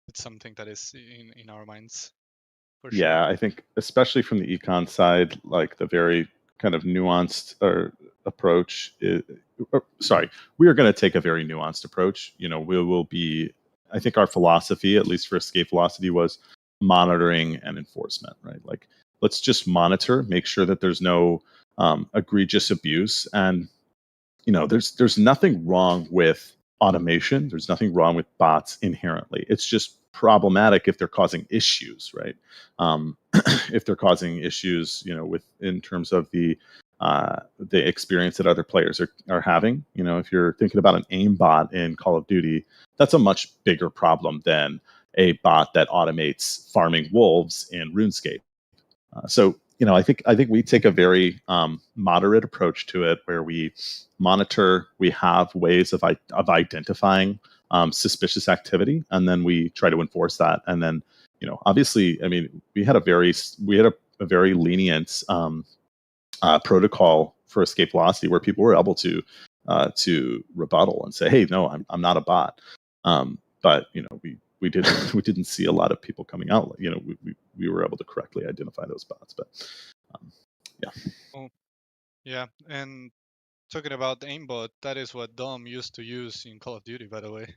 it's something that is in our minds for sure. Yeah, I think especially from the econ side, like the very kind of nuanced or approach. Sorry, we are going to take a very nuanced approach. You know, we will be. I think our philosophy, at least for escape velocity, was monitoring and enforcement. Right, like let's just monitor, make sure that there's no egregious abuse, and there's nothing wrong with automation. There's nothing wrong with bots inherently. It's just problematic if they're causing issues, right? If they're causing issues, with in terms of the experience that other players are having. If you're thinking about an aim bot in Call of Duty, that's a much bigger problem than a bot that automates farming wolves in RuneScape. So I think we take a very moderate approach to it, where we monitor, we have ways of identifying suspicious activity, and then we try to enforce that. And then obviously, I mean, we had a very lenient protocol for escape velocity, where people were able to rebuttal and say, hey, no, I'm not a bot. But we didn't we didn't see a lot of people coming out. We were able to correctly identify those bots. But yeah. Oh, yeah, and talking about aimbot, that is what Dom used to use in Call of Duty, by the way.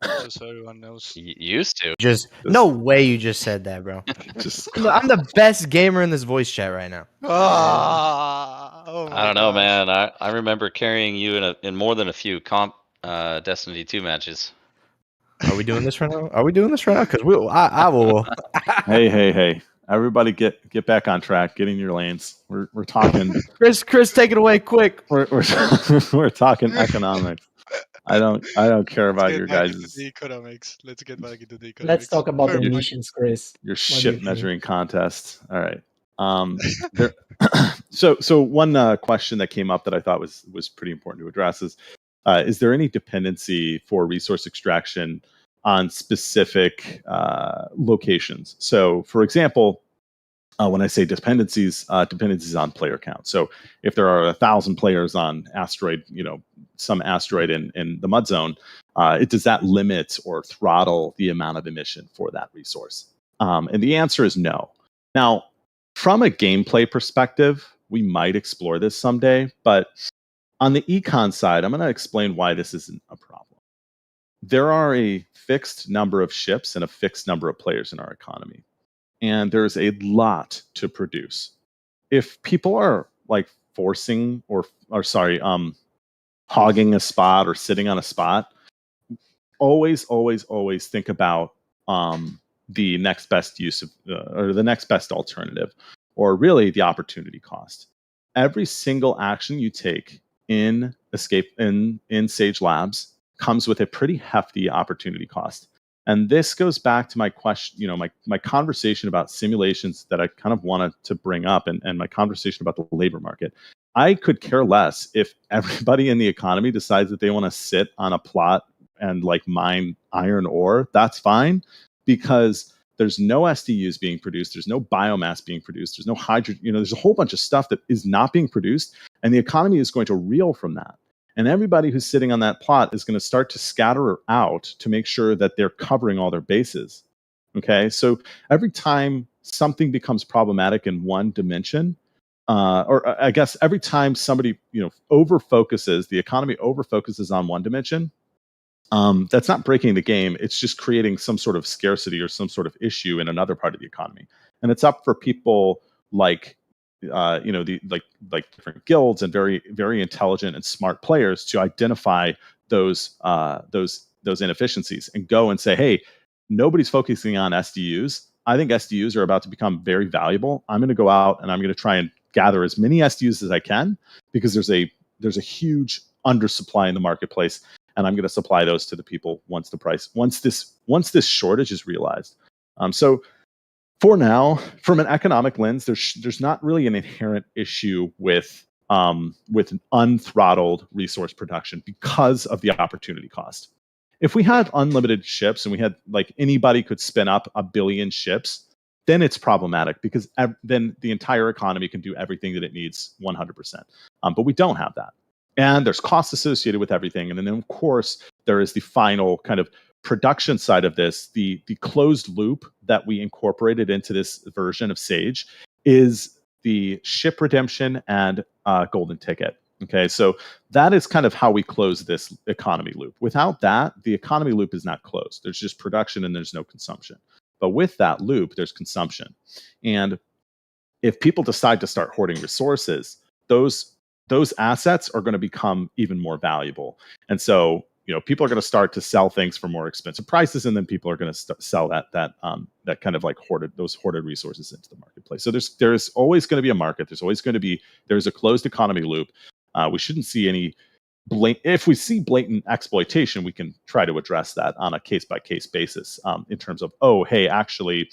Just so everyone knows. Used to. Just no way you just said that, bro. Just I'm the best gamer in this voice chat right now. Oh my I don't know, gosh. man. I remember carrying you in more than a few comp Destiny 2 matches. Are we doing this right now? Are we doing this right now? Because I will. hey, everybody get back on track. Get in your lanes. We're talking. Chris, take it away, quick. We're talking economics. I don't care about your Let's get back into guys' the economics. Let's get back into the economics. Let's talk about the Fair point. missions, Chris. your What do you ship think? measuring contest. All right. There. So one question that came up that I thought was pretty important to address is there any dependency for resource extraction on specific locations? So, for example, when I say dependencies on player count. So if there are 1,000 players on some asteroid in the mud zone, does that limit or throttle the amount of emission for that resource? And the answer is no. Now, from a gameplay perspective, we might explore this someday, but on the econ side, I'm going to explain why this isn't a problem. There are a fixed number of ships and a fixed number of players in our economy, and there's a lot to produce. If people are like forcing or hogging a spot or sitting on a spot, always think about the next best use of or the next best alternative, or really the opportunity cost. Every single action you take in Sage Labs comes with a pretty hefty opportunity cost. And this goes back to my question, my conversation about simulations that I kind of wanted to bring up, and my conversation about the labor market. I could care less if everybody in the economy decides that they want to sit on a plot and like mine iron ore. That's fine, because there's no SDUs being produced. There's no biomass being produced. There's no hydrogen. There's a whole bunch of stuff that is not being produced, and the economy is going to reel from that. And everybody who's sitting on that plot is going to start to scatter out to make sure that they're covering all their bases. Okay, so every time something becomes problematic in one dimension, or I guess every time somebody overfocuses, the economy overfocuses on one dimension, that's not breaking the game. It's just creating some sort of scarcity or some sort of issue in another part of the economy. And it's up for people like the different guilds and very, very intelligent and smart players to identify those inefficiencies and go and say, hey, nobody's focusing on SDUs. I think SDUs are about to become very valuable. I'm going to go out and I'm going to try and gather as many SDUs as I can, because there's a huge undersupply in the marketplace, and I'm going to supply those to the people once this shortage is realized. So for now, from an economic lens, there's not really an inherent issue with an unthrottled resource production because of the opportunity cost. If we had unlimited ships and we had anybody could spin up 1 billion ships, then it's problematic, because then the entire economy can do everything that it needs 100%. But we don't have that. And there's costs associated with everything. And then, of course, there is the final kind of production side of this. The closed loop that we incorporated into this version of Sage is the ship redemption and golden ticket. Okay, so that is kind of how we close this economy loop. Without that, the economy loop is not closed. There's just production and there's no consumption. But with that loop, there's consumption. And if people decide to start hoarding resources, those assets are going to become even more valuable. And so, people are going to start to sell things for more expensive prices, and then people are going to sell that kind of like hoarded resources into the marketplace. So there's always going to be a market. There's a closed economy loop. We shouldn't see any if we see blatant exploitation, we can try to address that on a case-by-case basis in terms of, actually,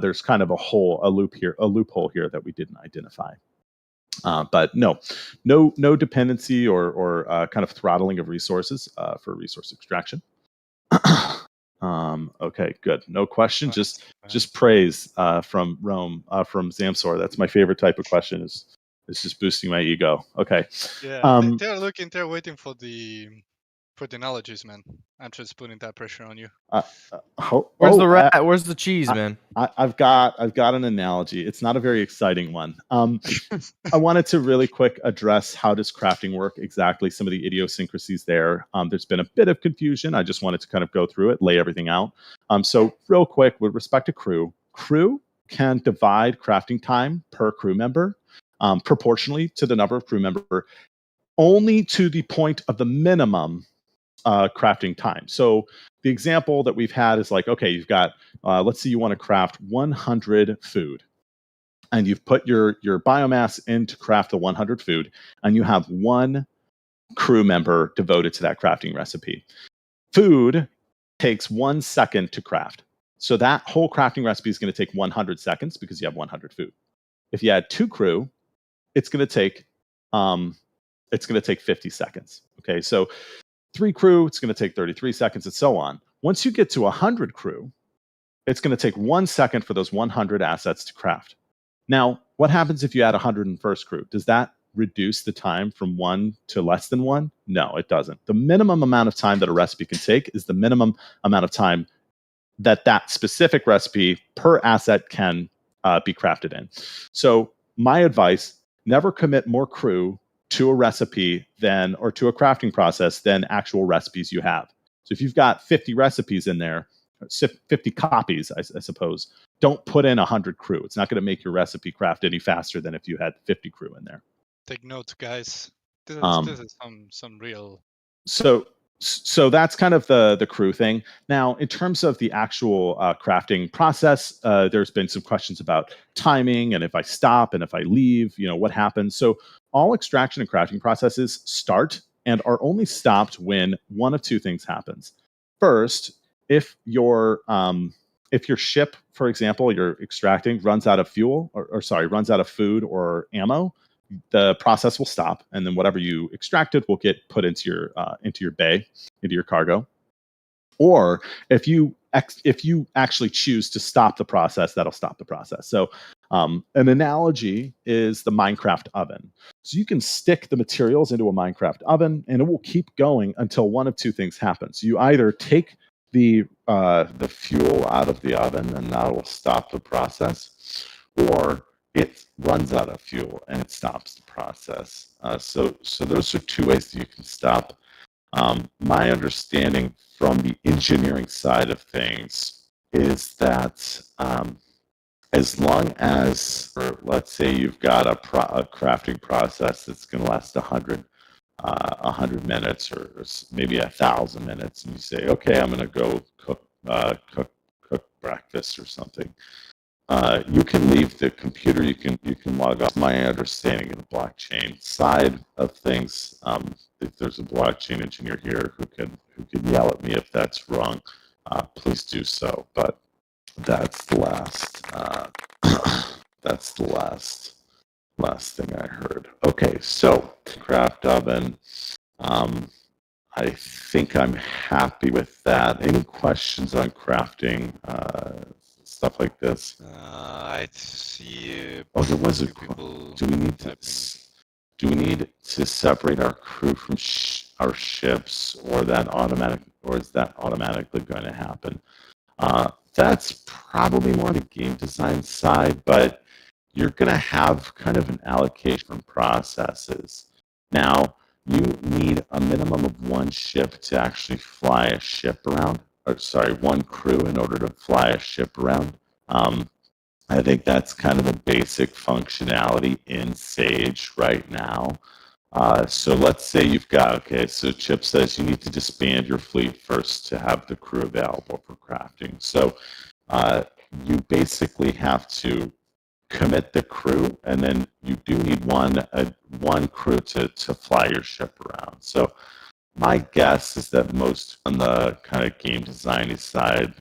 there's kind of a loophole here that we didn't identify. But no dependency or kind of throttling of resources for resource extraction. Okay, good. No question. Just praise from Rome, from Zamsor. That's my favorite type of question. Is just boosting my ego. Okay. Yeah, they're waiting for the analogies, man. I'm just putting that pressure on you. Where's the rat? Where's the cheese, man? I've got an analogy. It's not a very exciting one. I wanted to really quick address how does crafting work exactly, some of the idiosyncrasies there. There's been a bit of confusion. I just wanted to kind of go through it, lay everything out. So real quick, with respect to crew can divide crafting time per crew member proportionally to the number of crew member, only to the point of the minimum crafting time. So the example that we've had is like, okay, you've got, let's say you want to craft 100 food, and you've put your biomass in to craft the 100 food, and you have one crew member devoted to that crafting recipe. Food takes 1 second to craft. So that whole crafting recipe is going to take 100 seconds because you have 100 food. If you add 2 crew, it's going to take 50 seconds. Okay, so 3 crew, it's going to take 33 seconds, and so on. Once you get to 100 crew, it's going to take 1 second for those 100 assets to craft. Now, what happens if you add 101st crew? Does that reduce the time from 1 to less than 1? No, it doesn't. The minimum amount of time that a recipe can take is the minimum amount of time that specific recipe per asset can be crafted in. So my advice, never commit more crew to a recipe or to a crafting process than actual recipes you have. So if you've got 50 recipes in there, 50 copies, I suppose, don't put in 100 crew. It's not going to make your recipe craft any faster than if you had 50 crew in there. Take notes, guys. This is some real. So that's kind of the crew thing. Now, in terms of the actual crafting process, there's been some questions about timing, and if I stop and if I leave, what happens. So all extraction and crafting processes start and are only stopped when one of two things happens. First, if your ship, for example, you're extracting, runs out of fuel, runs out of food or ammo, the process will stop, and then whatever you extracted will get put into your bay, into your cargo. Or if you actually choose to stop the process, that'll stop the process. So an analogy is the Minecraft oven. So you can stick the materials into a Minecraft oven, and it will keep going until one of two things happens. You either take the fuel out of the oven, and that will stop the process, or it runs out of fuel and it stops the process. So those are two ways that you can stop. My understanding from the engineering side of things is that as long as, or let's say you've got a crafting process that's going to last 100 minutes or maybe 1,000 minutes, and you say, okay, I'm going to go cook breakfast or something. You can leave the computer. You can log off. My understanding of the blockchain side of things, if there's a blockchain engineer here who can yell at me if that's wrong, please do so. But that's the last thing I heard. Okay, so craft oven. I think I'm happy with that. Any questions on crafting? Stuff like this. I see. There was a people. Do we need to? do we need to separate our crew from our ships, or is that automatically going to happen? That's probably more the game design side, but you're going to have kind of an allocation from processes. Now, you need a minimum of one ship to actually fly a ship around, or sorry, one crew in order to fly a ship around. I think that's kind of the basic functionality in Sage right now. So let's say you've got, okay, so Chip says you need to disband your fleet first to have the crew available for crafting. So you basically have to commit the crew, and then you do need one crew to fly your ship around. So my guess is that most on the kind of game design side,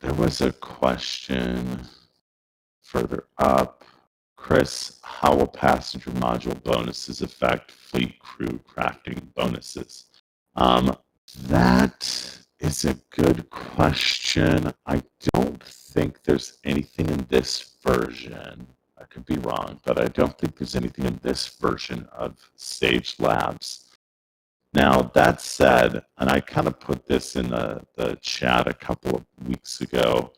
there was a question further up. Chris, how will passenger module bonuses affect fleet crew crafting bonuses? That is a good question. I don't think there's anything in this version. I could be wrong, but I don't think there's anything in this version of Sage Labs. Now, that said, and I kind of put this in the chat a couple of weeks ago,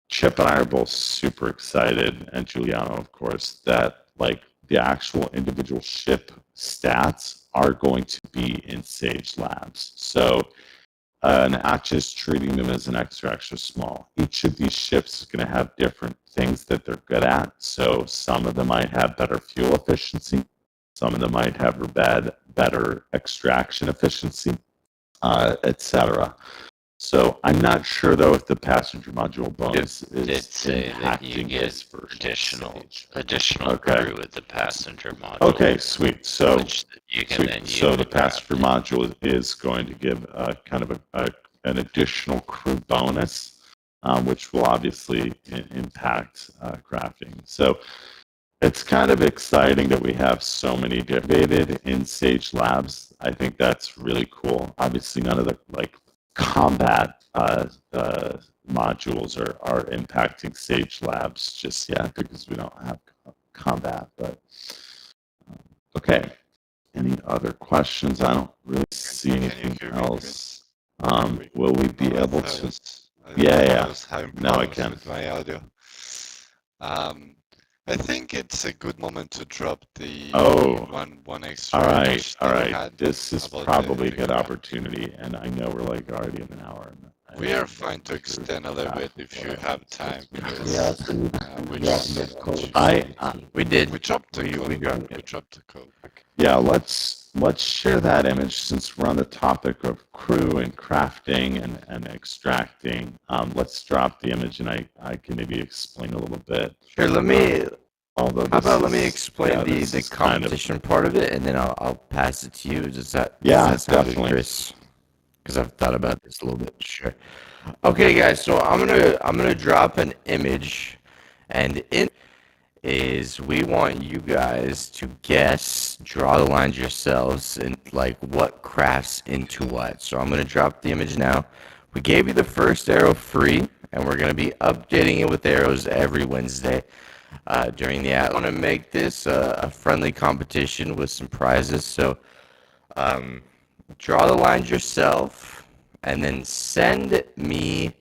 Chip and I are both super excited, and Giuliano, of course, that like the actual individual ship stats are going to be in Sage Labs. So not just treating them as an extra small. Each of these ships is going to have different things that they're good at. So some of them might have better fuel efficiency. Some of them might have better extraction efficiency, etc. So I'm not sure though if the passenger module bonus is did say that you impacting get this version. additional Okay. crew with the passenger module. Okay, sweet. So which you can sweet. then use So the to passenger craft. module is going to give kind of an additional crew bonus, which will obviously impact crafting. So it's kind of exciting that we have so many debated in Sage Labs. I think that's really cool. Obviously, none of the like combat modules are impacting Sage Labs just yet because we don't have combat. But okay, any other questions? I don't really see anything else. Will we be able to? Yeah. I was having Now I problems can. with my audio. I think it's a good moment to drop the one extra. All image right. that we had This is about probably a the good crafting. opportunity, and I know we're like already in an hour. We are fine to extend a little bit if you have time because We also need we to just get code. We did. we dropped the We code. dropped We dropped the code. Yeah, let's share that image since we're on the topic of crew and crafting and extracting. Let's drop the image, and I can maybe explain a little bit. Sure, let me. Although How about let me this explain is the kind of- competition part of it, and then I'll pass it to you. Does that sound definitely. good, Chris? Because I've thought about this a little bit. Sure. Okay, guys. So I'm gonna drop an image, and in is we want you guys to guess, draw the lines yourselves, and like what crafts into what. So I'm gonna drop the image now. We gave you the first arrow free, and we're gonna be updating it with arrows every Wednesday during the ad. I want to make this a friendly competition with some prizes. So draw the lines yourself, and then send me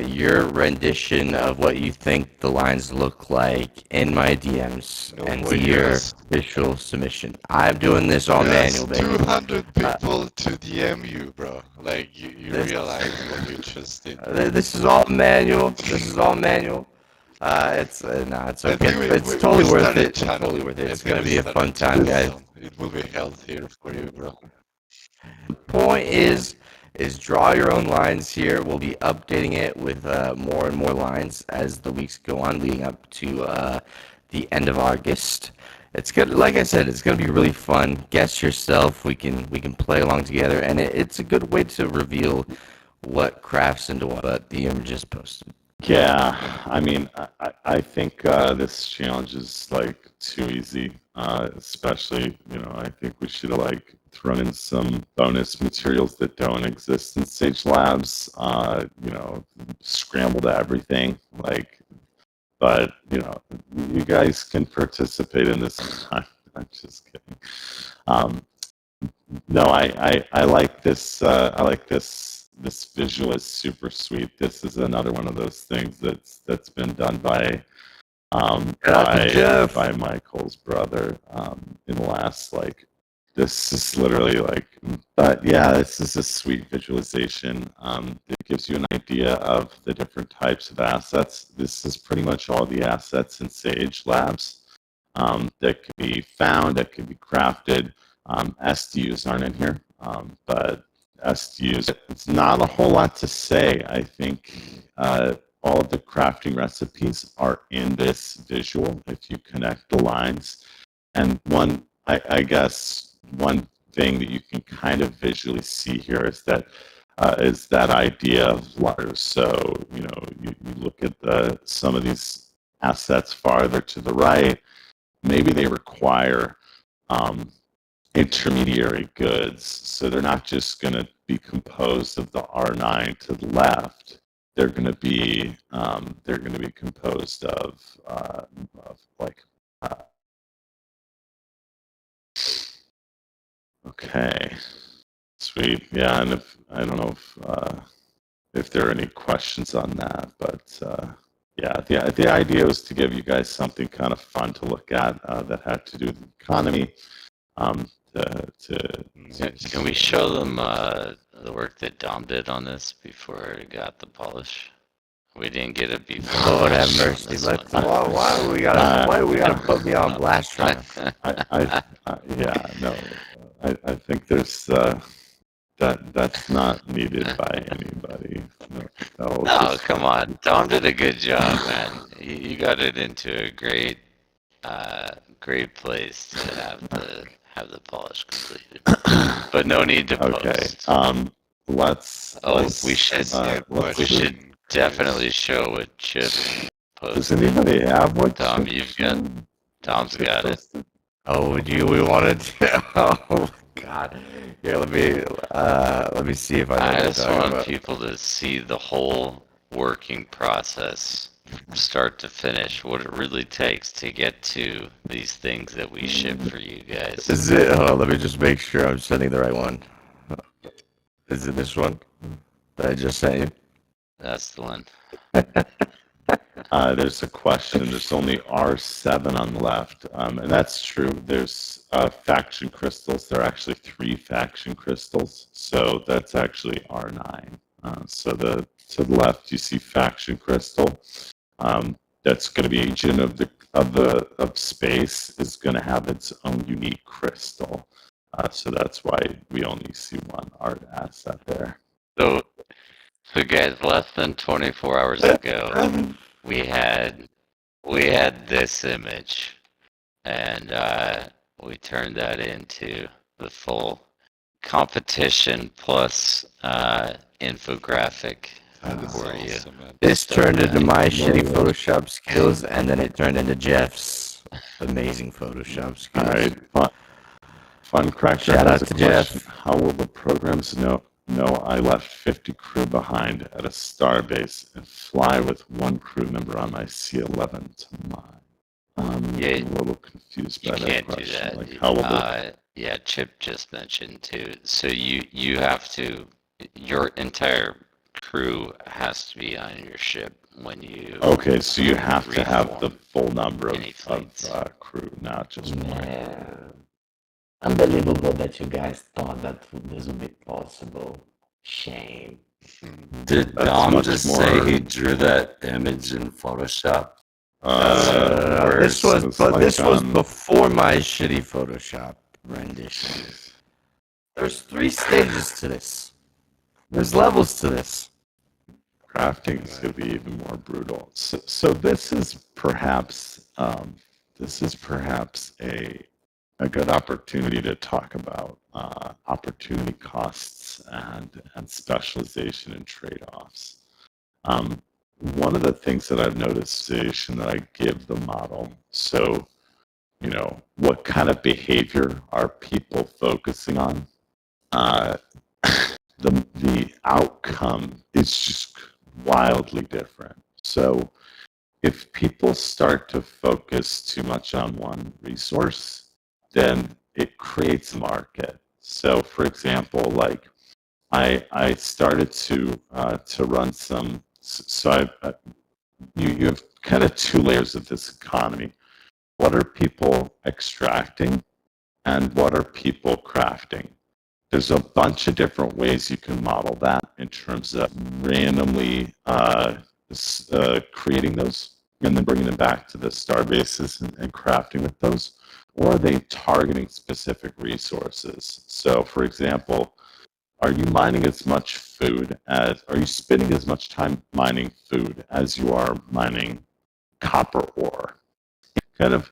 your rendition of what you think the lines look like in my DMs and your official submission. I'm doing this all manual, baby. 200 people to DM you, bro. Like you realize what you just did. This is all manual. It's it's okay. It's totally worth it. Totally worth it. It's gonna be a fun time, guys. It will be healthier for you, bro. Point is draw your own lines here. We'll be updating it with more and more lines as the weeks go on, leading up to the end of August. It's good. Like I said, it's gonna be really fun. Guess yourself. We can play along together, and it's a good way to reveal what crafts into what. But the image is posted. Yeah, I mean, I think this challenge is like too easy. Especially, I think we should have like thrown in some bonus materials that don't exist in Sage Labs. Scrambled everything. But you guys can participate in this. I'm just kidding. No, I like this. I like this visual is super sweet. This is another one of those things that's been done by by Michael's brother in the last like. This is literally like, but yeah, this is a sweet visualization. It gives you an idea of the different types of assets. This is pretty much all the assets in Sage Labs that can be found, that can be crafted. SDUs aren't in here, but SDUs, it's not a whole lot to say. I think all of the crafting recipes are in this visual if you connect the lines. And I guess one thing that you can kind of visually see here is that idea of layers. So you look at some of these assets farther to the right. Maybe they require intermediary goods, so they're not just going to be composed of the R9 to the left. They're going to be composed of like. Okay, sweet. Yeah, and I don't know if there are any questions on that, but yeah, the idea was to give you guys something kind of fun to look at that had to do with the economy. Can we show them the work that Dom did on this before it got the polish? We didn't get it before. Lord have mercy. Why we gotta put me on blast trying? Yeah, no, I think there's that's not needed by anybody. No, come on. Dom did a good job, man. You got it into a great place to have the polish completed. But no need to post. We should definitely show what Chip posted. Does anybody have what? Tom, Tom's got it. Oh, we wanted to? Oh God! Here, let me see if I just want people to see the whole working process from start to finish, what it really takes to get to these things that we ship for you guys. Is it? Hold on, let me just make sure I'm sending the right one. Is it this one that I just sent you? That's the one. There's a question. There's only R7 on the left, and that's true. There's faction crystals. There are actually 3 faction crystals, so that's actually R9. So to the left, you see faction crystal. That's going to be agent of space is going to have its own unique crystal. So that's why we only see one art asset there. So guys, less than 24 hours ago, we had this image, and we turned that into the full competition plus infographic for you. This turned into my shitty Photoshop skills, and then it turned into Jeff's amazing Photoshop skills. All right, Fun Cracker. Shout out to Jeff. How will the programs know I left 50 crew behind at a starbase and fly with one crew member on my C11 to mine? I'm a little confused by that question. You can't do that. Like, how will yeah, Chip just mentioned too. So you have to, your entire crew has to be on your ship when you. Okay, so you have to have the full number of crew, not just one. Yeah. Unbelievable that you guys thought that this would be possible. Shame. Did Dom just say he drew that image in Photoshop? This was before my shitty Photoshop rendition. There's 3 stages to this. There's levels to this. Crafting is going to be even more brutal. So this is perhaps a good opportunity to talk about opportunity costs and specialization and trade-offs. One of the things that I've noticed is that I give the model. So, what kind of behavior are people focusing on? The outcome is just wildly different. So, if people start to focus too much on one resource, then it creates a market. So, for example, like I started to run some. So you have kind of two layers of this economy. What are people extracting, and what are people crafting? There's a bunch of different ways you can model that in terms of randomly creating those and then bringing them back to the starbases and crafting with those, or are they targeting specific resources? So, for example, are you mining as much food as, are you spending as much time mining food as you are mining copper ore? Kind of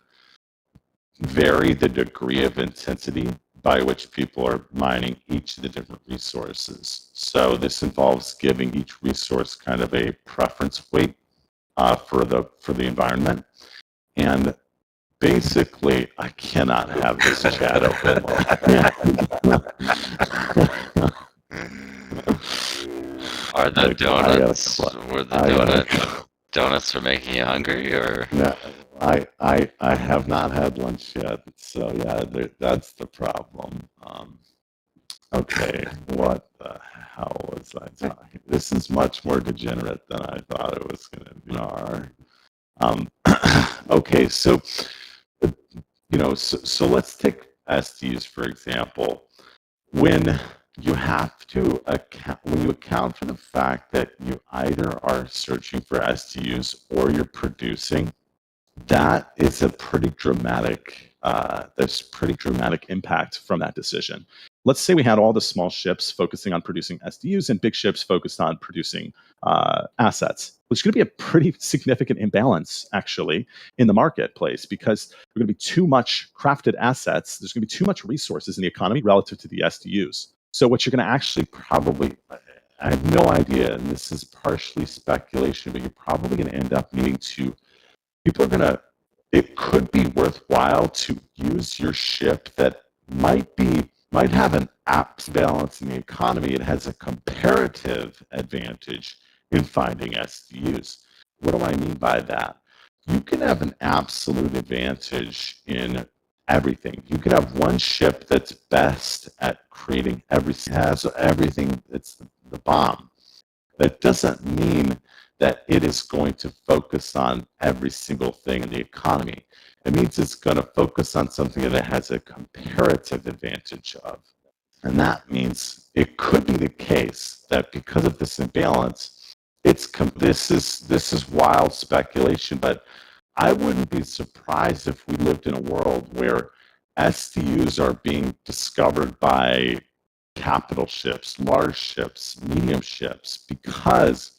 vary the degree of intensity by which people are mining each of the different resources. So this involves giving each resource kind of a preference weight for the environment. And basically, I cannot have this chat open. Are the donuts? Were the donuts are making you hungry, or? No, I have not had lunch yet, so yeah, that's the problem. Okay, what the hell was I talking? This is much more degenerate than I thought it was going to be. Okay, so so let's take STUs for example. When you have to account for the fact that you either are searching for STUs or you're producing, that is a pretty dramatic there's pretty dramatic impact from that decision. Let's say we had all the small ships focusing on producing SDUs and big ships focused on producing assets, which is going to be a pretty significant imbalance actually in the marketplace, because there's going to be too much crafted assets. There's going to be too much resources in the economy relative to the SDUs. So what you're going to actually probably, I have no idea, and this is partially speculation, but you're probably going to end up needing to, people are going to, it could be worthwhile to use your ship that might have an apps balance in the economy. It has a comparative advantage in finding SDUs. What do I mean by that? You can have an absolute advantage in everything. You could have one ship that's best at creating has everything. It's the bomb. That doesn't mean that it is going to focus on every single thing in the economy. It means it's going to focus on something that it has a comparative advantage of. And that means it could be the case that because of this imbalance, this is wild speculation, but I wouldn't be surprised if we lived in a world where STUs are being discovered by capital ships, large ships, medium ships, because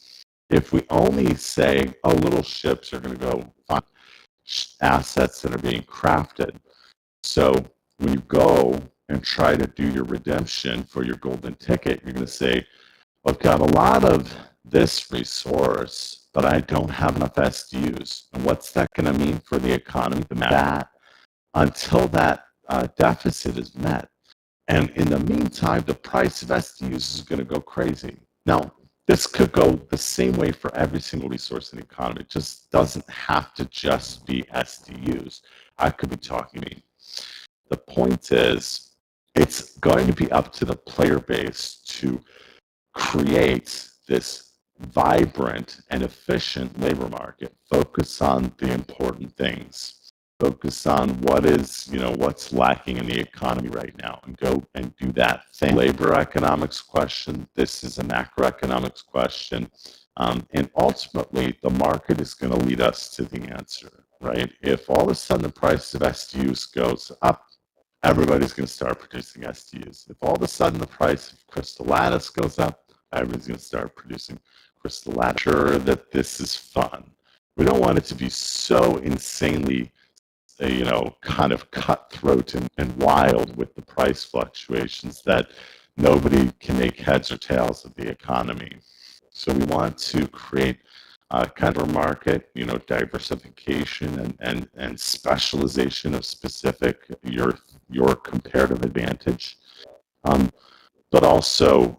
if we only say, oh, little ships are going to go find assets that are being crafted. So when you go and try to do your redemption for your golden ticket, you're going to say, I've got a lot of this resource, but I don't have enough SDUs. And what's that going to mean for the economy? That until that deficit is met. And in the meantime, the price of SDUs is going to go crazy. Now, this could go the same way for every single resource in the economy. It just doesn't have to just be SDUs. I could be talking to you. The point is, it's going to be up to the player base to create this vibrant and efficient labor market. Focus on the important things. Focus on what is, what's lacking in the economy right now, and go and do that thing. Labor economics question. This is a macroeconomics question. And ultimately, the market is going to lead us to the answer, right? If all of a sudden the price of SDUs goes up, everybody's going to start producing SDUs. If all of a sudden the price of crystal lattice goes up, everybody's going to start producing crystal lattice. Sure that this is fun. We don't want it to be so insanely kind of cutthroat and wild with the price fluctuations that nobody can make heads or tails of the economy. So we want to create a kind of a market, diversification and specialization of specific your comparative advantage, but also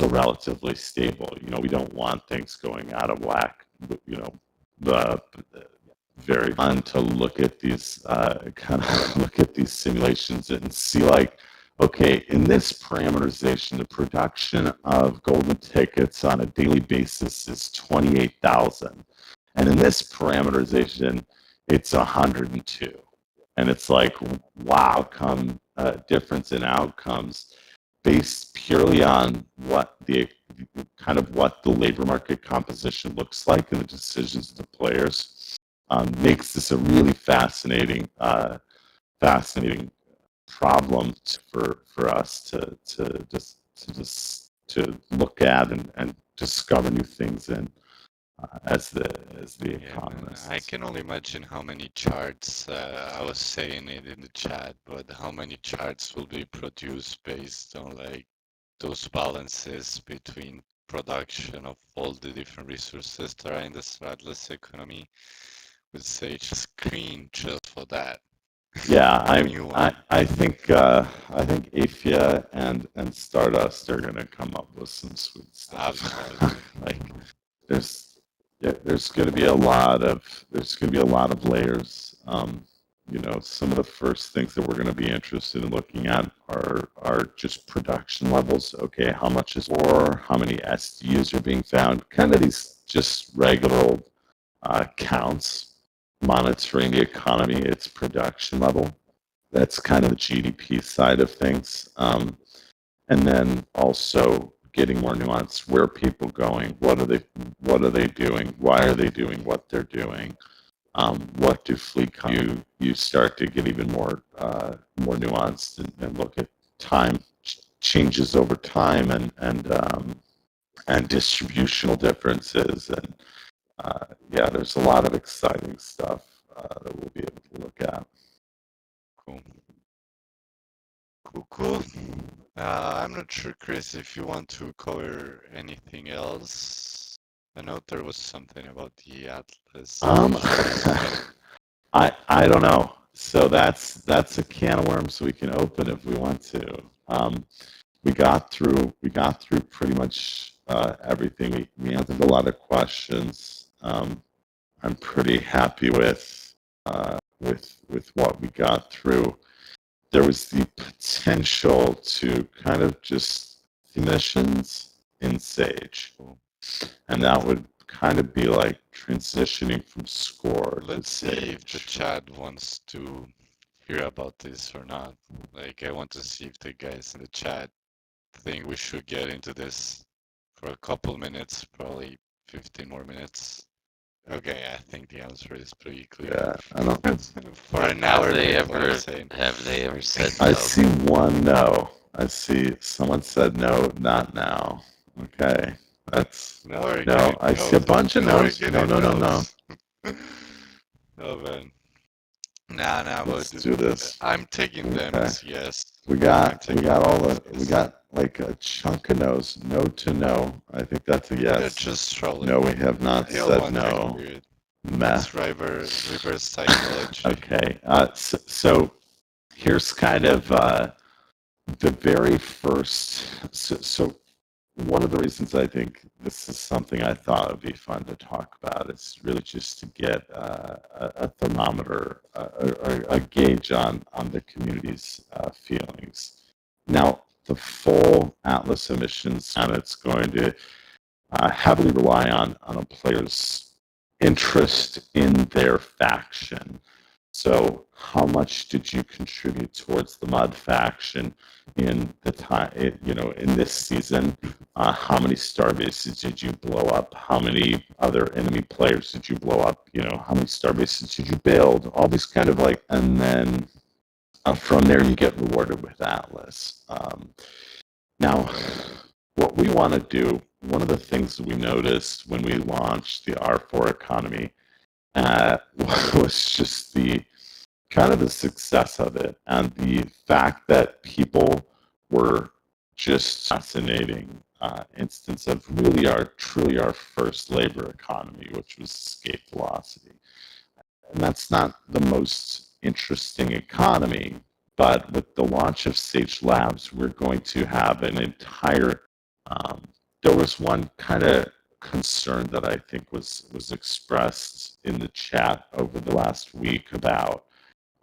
relatively stable. We don't want things going out of whack. The very fun to look at these kind of look at these simulations and see like, okay, in this parameterization, the production of golden tickets on a daily basis is 28,000, and in this parameterization, it's 102, and it's like, wow, come difference in outcomes based purely on what the kind of what the labor market composition looks like and the decisions of the players, makes this a really fascinating problem for us to look at and discover new things in, as the Yeah, man, economists. I can only imagine how many charts, I was saying it in the chat, but how many charts will be produced based on like those balances between production of all the different resources that are in the stateless economy with Sage screen just for that. Yeah, New one. I think Afia and Stardust are gonna come up with some sweet stuff. Absolutely. Like there's gonna be a lot of layers. You know, some of the first things that we're going to be interested in looking at are just production levels. Okay, how much is ore? How many SDUs are being found? Kind of these just regular old counts, monitoring the economy, its production level. That's kind of the GDP side of things. And then also getting more nuance. Where are people going? What are they doing? Why are they doing what they're doing? What do fleet you start to get even more nuanced and look at time changes over time and distributional differences, and yeah, there's a lot of exciting stuff that we'll be able to look at. Cool. Cool. I'm not sure, Chris, if you want to cover anything else. I know there was something about the Atlas. I don't know. So that's a can of worms we can open if we want to. We got through pretty much everything. We answered a lot of questions. I'm pretty happy with what we got through. There was the potential to kind of just missions in Sage, and that would kind of be like transitioning from score. Let's see if the chat wants to hear about this or not. Like, I want to see if the guys in the chat think we should get into this for a couple minutes, probably 15 more minutes. Okay, I think the answer is pretty clear. Yeah, I don't. For an hour, Have they ever said no? I see one no. I see someone said no, not now. Okay, that's no. I see a bunch of no's. No. Oh man. Nah. Let's do this. I'm taking them as yes. We got like a chunk of no's. No to no. I think that's a yes. They're just trolling. No, we have not said no. It's reverse psychology. Okay. So here's kind of the very first. So one of the reasons I think this is something I thought would be fun to talk about is really just to get a thermometer, a gauge on the community's feelings. Now, the full Atlas emissions, and it's going to heavily rely on a player's interest in their faction. So, how much did you contribute towards the Mud faction in the time? In this season, how many starbases did you blow up? How many other enemy players did you blow up? How many starbases did you build? All these kind of like, and then from there you get rewarded with Atlas. Now, what we want to do, one of the things that we noticed when we launched the R4 economy was just the kind of the success of it and the fact that people were just fascinating instance of truly our first labor economy, which was escape velocity. And that's not the most interesting economy, but with the launch of Sage Labs, we're going to have an entire. There was one kind of concern that I think was expressed in the chat over the last week about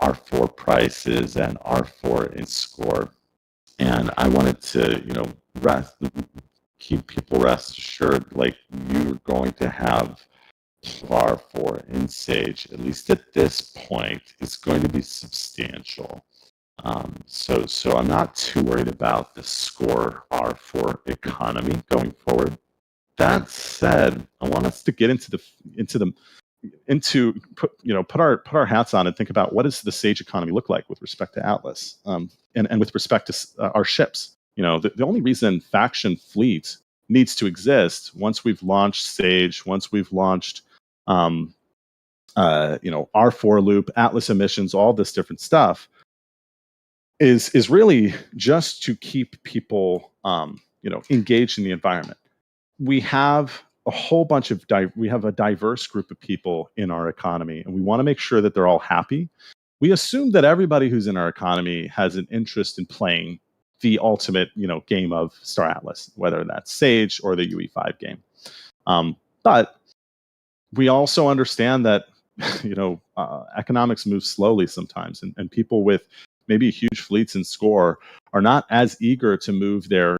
R4 prices and R4 in score. And I wanted to, keep people rest assured, like you're going to have R4 in Sage, at least at this point, is going to be substantial. So I'm not too worried about the score R4 economy going forward. That said, I want us to get put our hats on and think about what does the Sage economy look like with respect to Atlas, and with respect to our ships. The only reason faction fleet needs to exist once we've launched Sage, once we've launched R4 loop, Atlas emissions, all this different stuff, is really just to keep people engaged in the environment. We have a whole bunch of we have a diverse group of people in our economy, and we want to make sure that they're all happy. We assume that everybody who's in our economy has an interest in playing the ultimate game of Star Atlas, whether that's Sage or the UE5 game. But we also understand that economics move slowly sometimes, and people with maybe huge fleets in score are not as eager to move their,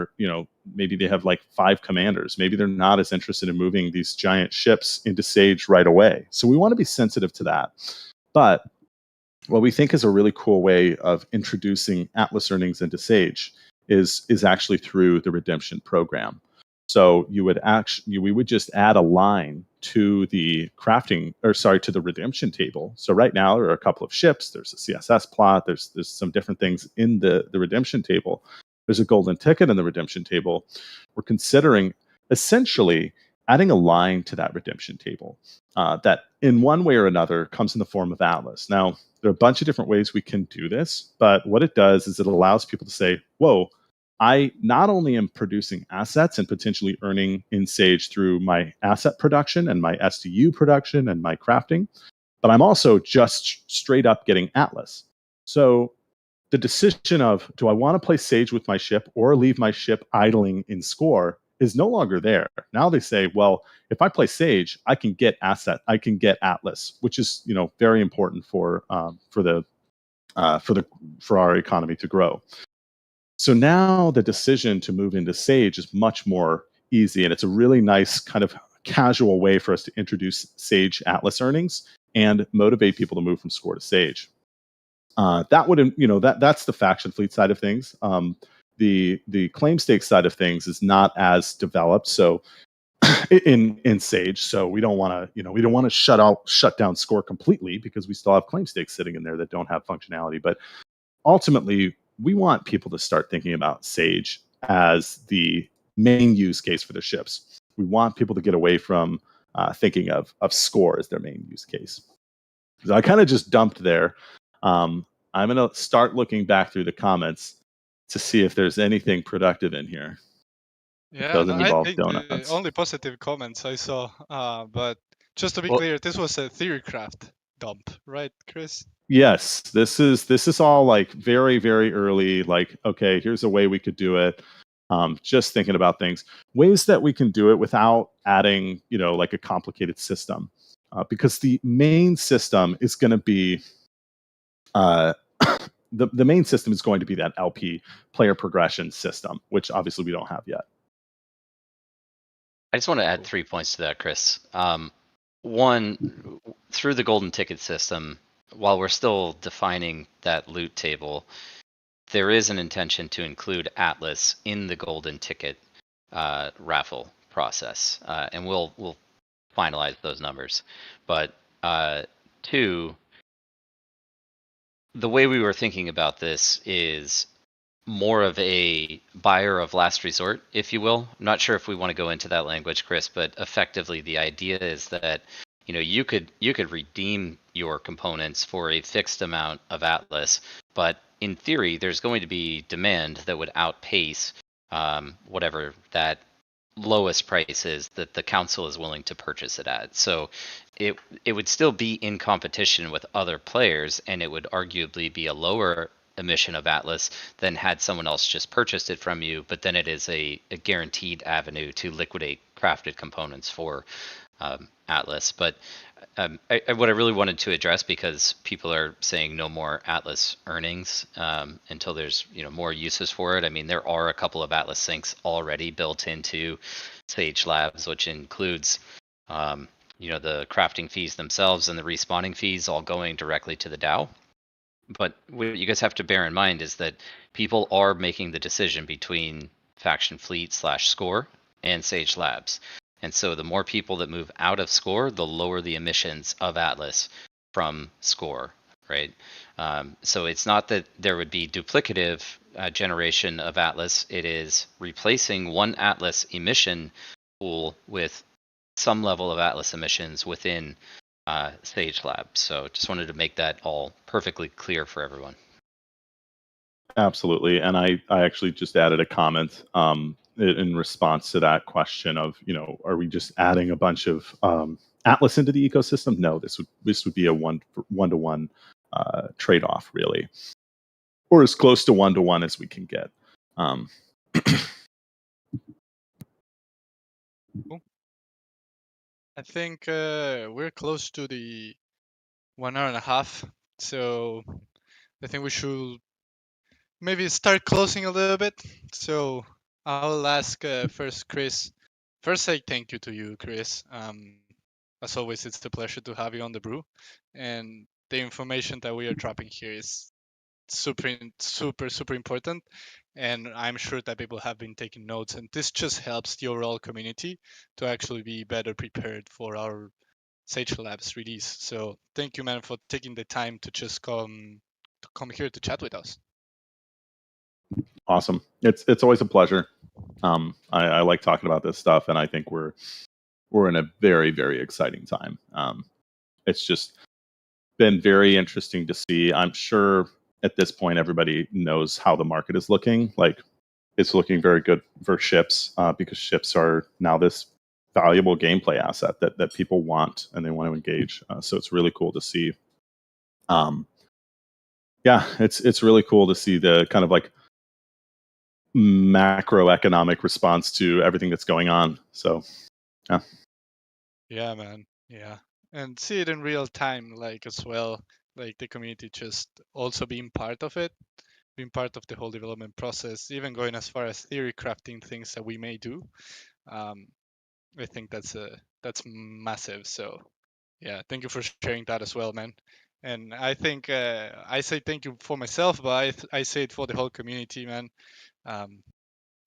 maybe they have like 5 commanders. Maybe they're not as interested in moving these giant ships into Sage right away. So we want to be sensitive to that. But what we think is a really cool way of introducing Atlas earnings into Sage is actually through the redemption program. So we would just add a line to the to the redemption table. So right now there are a couple of ships. There's a CSS plot. There's some different things in the redemption table. There's a golden ticket in the redemption table. We're considering essentially adding a line to that redemption table that in one way or another comes in the form of Atlas. Now, there are a bunch of different ways we can do this, but what it does is it allows people to say, whoa, I not only am producing assets and potentially earning in Sage through my asset production and my SDU production and my crafting, but I'm also just straight up getting Atlas. So the decision of, do I want to play Sage with my ship or leave my ship idling in score is no longer there. Now they say, well, if I play Sage, I can get Atlas, which is very important for our economy to grow. So now the decision to move into Sage is much more easy, and it's a really nice kind of casual way for us to introduce Sage Atlas earnings and motivate people to move from score to Sage. That would, that's the faction fleet side of things. The claim stake side of things is not as developed. So in Sage, so we don't want to shut down score completely because we still have claim stakes sitting in there that don't have functionality. But ultimately, we want people to start thinking about Sage as the main use case for their ships. We want people to get away from thinking of score as their main use case. So I kind of just dumped there. I'm going to start looking back through the comments to see if there's anything productive in here. Yeah, Doesn't I involve think donuts. only positive comments I saw. But just to be Well- clear, this was a Theorycraft dump, right, Chris? Yes, this is all like very, very early. Like, okay, here's a way we could do it. Just thinking about things, ways that we can do it without adding, like a complicated system, because the main system is going to be the main system is going to be that LP player progression system, which obviously we don't have yet. I just want to add 3 points to that, Chris. One, through the golden ticket system, while we're still defining that loot table, there is an intention to include Atlas in the golden ticket raffle process, and we'll finalize those numbers. But 2, the way we were thinking about this is more of a buyer of last resort, if you will. I'm not sure if we want to go into that language, Chris, but effectively the idea is that you could redeem your components for a fixed amount of Atlas, but in theory there's going to be demand that would outpace whatever that lowest price is that the council is willing to purchase it at. So it would still be in competition with other players, and it would arguably be a lower emission of Atlas than had someone else just purchased it from you, but then it is a guaranteed avenue to liquidate crafted components for Atlas. But what I really wanted to address, because people are saying no more Atlas earnings until there's more uses for it. I mean, there are a couple of Atlas syncs already built into Sage Labs, which includes the crafting fees themselves and the respawning fees all going directly to the DAO. But what you guys have to bear in mind is that people are making the decision between Faction Fleet / Score and Sage Labs. And so the more people that move out of Score, the lower the emissions of Atlas from Score, right? So it's not that there would be duplicative generation of Atlas. It is replacing one Atlas emission pool with some level of Atlas emissions within Sage Lab. So just wanted to make that all perfectly clear for everyone. Absolutely. And I actually just added a comment in response to that question of, are we just adding a bunch of Atlas into the ecosystem? No, this would be a one-to-one trade-off, really, or as close to one-to-one as we can get. Cool. I think we're close to the 1 hour and a half, so I think we should maybe start closing a little bit. So I'll ask first Chris. First, say thank you to you, Chris. As always, it's a pleasure to have you on the brew, and the information that we are dropping here is super important, and I'm sure that people have been taking notes, and this just helps the overall community to actually be better prepared for our Sage Labs release. So thank you, man, for taking the time to just come here to chat with us. Awesome. It's always a pleasure. I like talking about this stuff, and I think we're in a very, very exciting time. It's just been very interesting to see. I'm sure at this point everybody knows how the market is looking. Like, it's looking very good for ships because ships are now this valuable gameplay asset that people want and they want to engage. So it's really cool to see. Yeah, it's really cool to see the kind of like macroeconomic response to everything that's going on. So, yeah. Yeah, man. Yeah. And see it in real time, like as well, like the community just also being part of it, being part of the whole development process, even going as far as theory crafting things that we may do. I think that's massive. So yeah, thank you for sharing that as well, man. And I think I say thank you for myself, but I say it for the whole community, man.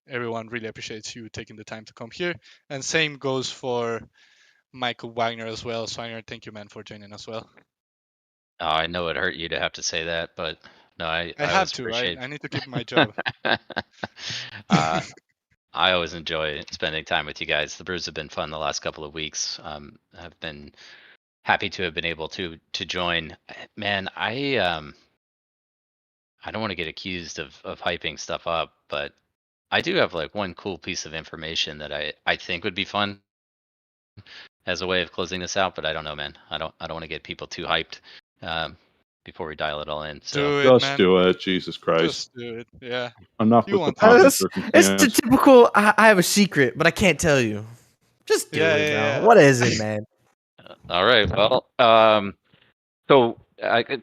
Everyone really appreciates you taking the time to come here, and same goes for Michael Wagner as well. So thank you, man, for joining as well. Oh, I know it hurt you to have to say that, but no, I have always to. appreciate. I need to keep my job. I always enjoy spending time with you guys. The brews have been fun the last couple of weeks. I've been happy to have been able to join. Man, I don't want to get accused of hyping stuff up, but I do have like one cool piece of information that I think would be fun as a way of closing this out, but I don't know, man. I don't want to get people too hyped before we dial it all in. So Just do it, Jesus Christ. Just do it. Yeah. Enough You with the want pomp and It's circumstance. the typical. I have a secret, but I can't tell you. Just do it, bro. yeah. What is it, man? all right, well, so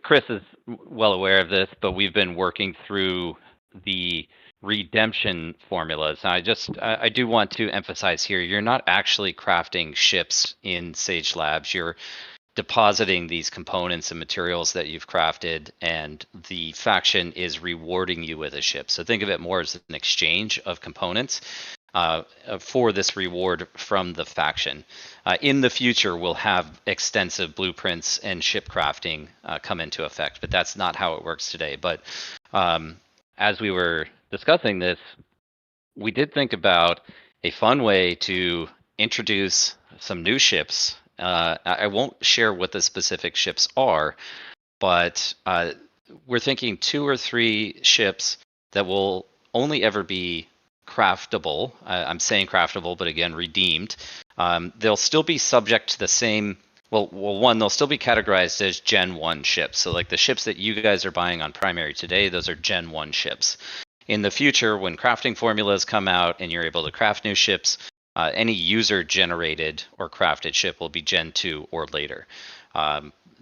Chris is well aware of this, but we've been working through the redemption formulas. I do want to emphasize here, you're not actually crafting ships in Sage Labs. You're depositing these components and materials that you've crafted, and the faction is rewarding you with a ship. So think of it more as an exchange of components for this reward from the faction. In the future, we'll have extensive blueprints and ship crafting come into effect, but that's not how it works today. But as we were discussing this, we did think about a fun way to introduce some new ships. I won't share what the specific ships are, but we're thinking 2 or 3 ships that will only ever be craftable. I'm saying craftable, but again, redeemed. They'll still be subject to the same. Well, one, they'll still be categorized as Gen 1 ships. So like the ships that you guys are buying on Primary today, those are Gen 1 ships. In the future, when crafting formulas come out and you're able to craft new ships, Any user generated or crafted ship will be Gen 2 or later.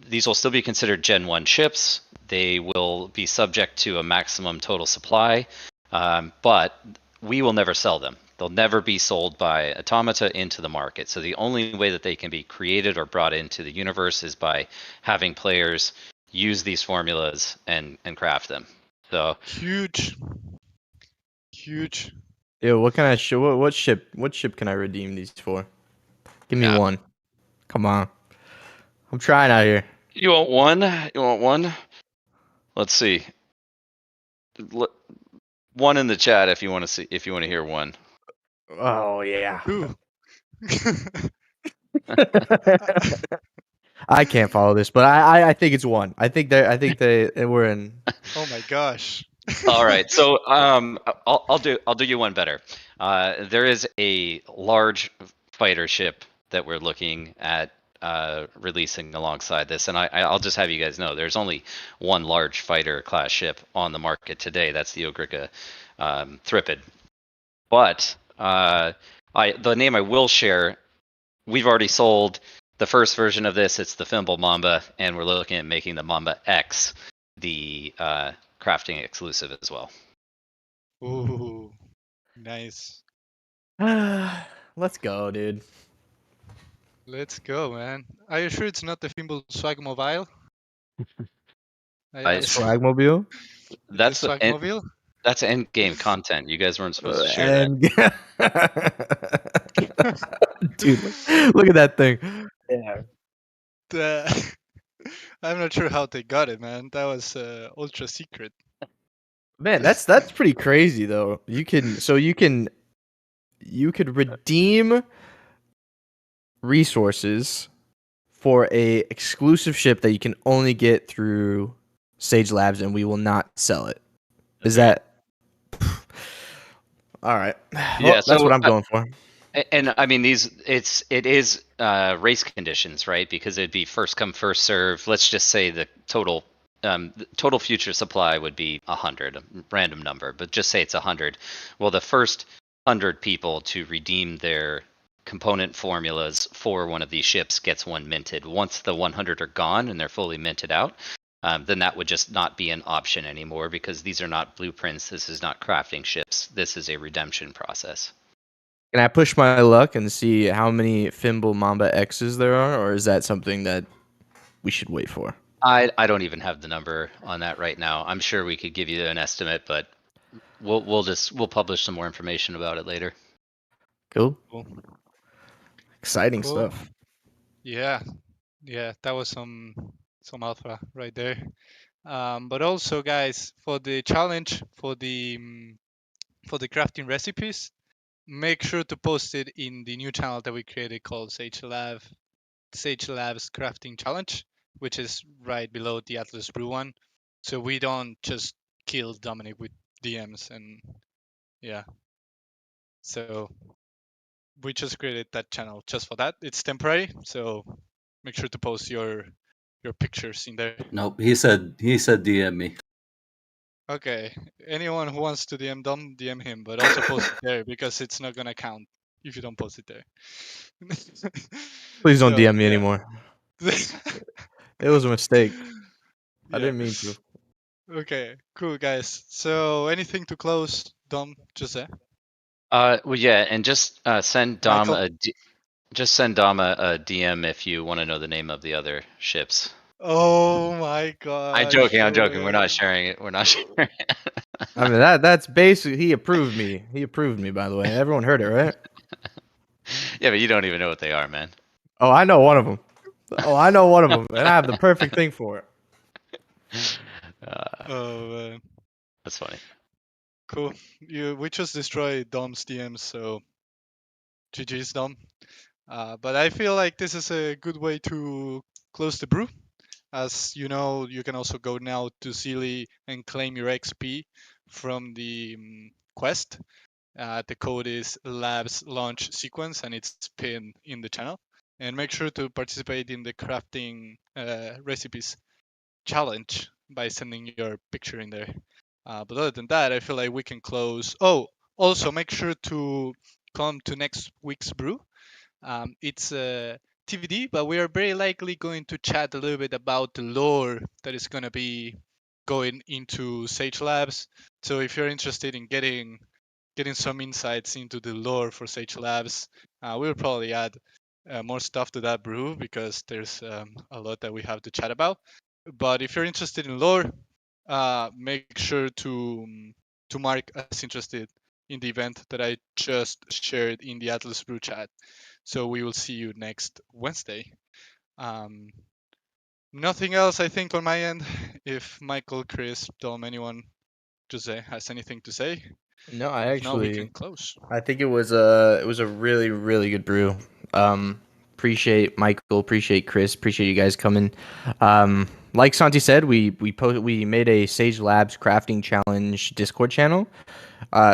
These will still be considered Gen 1 ships. They will be subject to a maximum total supply, but we will never sell them. They'll never be sold by Automata into the market. So the only way that they can be created or brought into the universe is by having players use these formulas and craft them. So Huge. Huge. Yo, what kind of what ship can I redeem these for? Give me Yeah. one. Come on. I'm trying out here. You want one? You want one? Let's see. One in the chat if you want to see, if you want to hear one. Oh yeah. Ooh. I can't follow this, but I think it's one. I think they we're in. Oh my gosh. All right, so I'll do you one better. There is a large fighter ship that we're looking at releasing alongside this, and I'll just have you guys know there's only one large fighter class ship on the market today. That's the Ogriga Thripid. But the name I will share, we've already sold the first version of this. It's the Thimble Mamba, and we're looking at making the Mamba X the crafting exclusive as well. Ooh. Nice. Let's go, dude. Let's go, man. Are you sure it's not the Fimble Swag Mobile? I- Swagmobile. The That's the end, Swagmobile? that's end game content. You guys weren't supposed to share that. And dude, look at that thing. Yeah. The- I'm not sure how they got it, man. That was ultra secret. Man, that's pretty crazy though. You could redeem resources for a exclusive ship that you can only get through Sage Labs, and we will not sell it. Is that all right? Well, Yeah, that's so what I'm going for. and I mean it is race conditions, right? Because it'd be first come first serve. Let's just say the total future supply would be 100, a random number, but just say it's 100. Well, the first 100 people to redeem their component formulas for one of these ships gets one minted. Once the 100 are gone and they're fully minted out, then that would just not be an option anymore, because these are not blueprints. This is not crafting ships. This is a redemption process. Can I push my luck and see how many Fimble Mamba X's there are, or is that something that we should wait for? I don't even have the number on that right now. I'm sure we could give you an estimate, but we'll publish some more information about it later. Cool. Cool. Exciting Cool. stuff. Yeah. Yeah, that was some alpha right there. But also, guys, for the challenge for the crafting recipes, make sure to post it in the new channel that we created called Sage Labs Crafting Challenge, which is right below the Atlas Brew one. So we don't just kill Dominic with DMs and yeah. So we just created that channel just for that. It's temporary, so make sure to post your pictures in there. Nope. He said DM me. Okay. Anyone who wants to DM Dom, DM him, but also post it there because it's not gonna count if you don't post it there. Please don't So, DM me yeah. anymore. It was a mistake. I didn't mean to. Okay, cool guys. So anything to close, Dom, Jose? Well, yeah, and just send Dom Michael? a DM if you want to know the name of the other ships. Oh my gosh. I'm joking. We're not sharing it. We're not sharing it. I mean that's basically he approved me. He approved me, by the way. Everyone heard it, right? Yeah, but you don't even know what they are, man. Oh, I know one of them. Oh, I know one of them, and I have the perfect thing for it. Oh man. That's funny. Cool. We just destroyed Dom's DMs, so GG's Dom. But I feel like this is a good way to close the brew. As you know, you can also go now to Sealy and claim your XP from the quest. The code is labs launch sequence and it's pinned in the channel. And make sure to participate in the crafting recipes challenge by sending your picture in there. But other than that, I feel like we can close. Oh, also make sure to come to next week's brew. It's a TBD, but we are very likely going to chat a little bit about the lore that is going to be going into Sage Labs. So if you're interested in getting some insights into the lore for Sage Labs, we'll probably add more stuff to that brew because there's a lot that we have to chat about. But if you're interested in lore, make sure to mark as interested in the event that I just shared in the Atlas Brew chat. So we will see you next Wednesday. Um, Nothing else, I think, on my end. If Michael, Chris, Dom, anyone, Jose has anything to say, No, if not, we can close. I think it was a really really good brew. Appreciate Michael, appreciate Chris, appreciate you guys coming. Like Santi said, we made a Sage Labs crafting challenge Discord channel.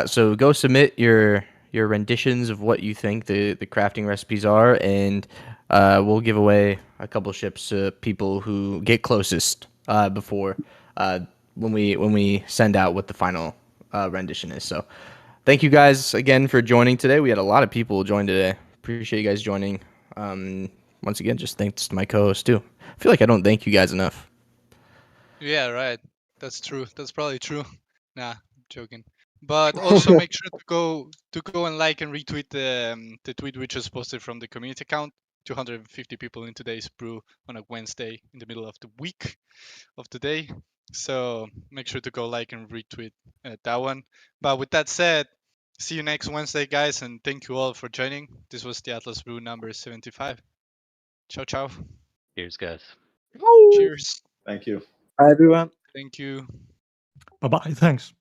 So go submit your renditions of what you think the crafting recipes are, and we'll give away a couple ships to people who get closest before uh, when we send out what the final rendition is. So thank you guys again for joining today. We had a lot of people join today. Appreciate you guys joining. Once again, just thanks to my co-host too. I feel like I don't thank you guys enough. Yeah, right. That's true. That's probably true. Nah, joking. But also make sure to go and like and retweet the tweet we just posted from the community account. 250 people in today's brew on a Wednesday in the middle of the week of the day. So make sure to go like and retweet that one. But with that said, see you next Wednesday, guys, and thank you all for joining. This was the Atlas Brew number 75. Ciao, ciao. Cheers, guys. Cheers. Thank you. Hi, everyone. Thank you. Bye bye. Thanks.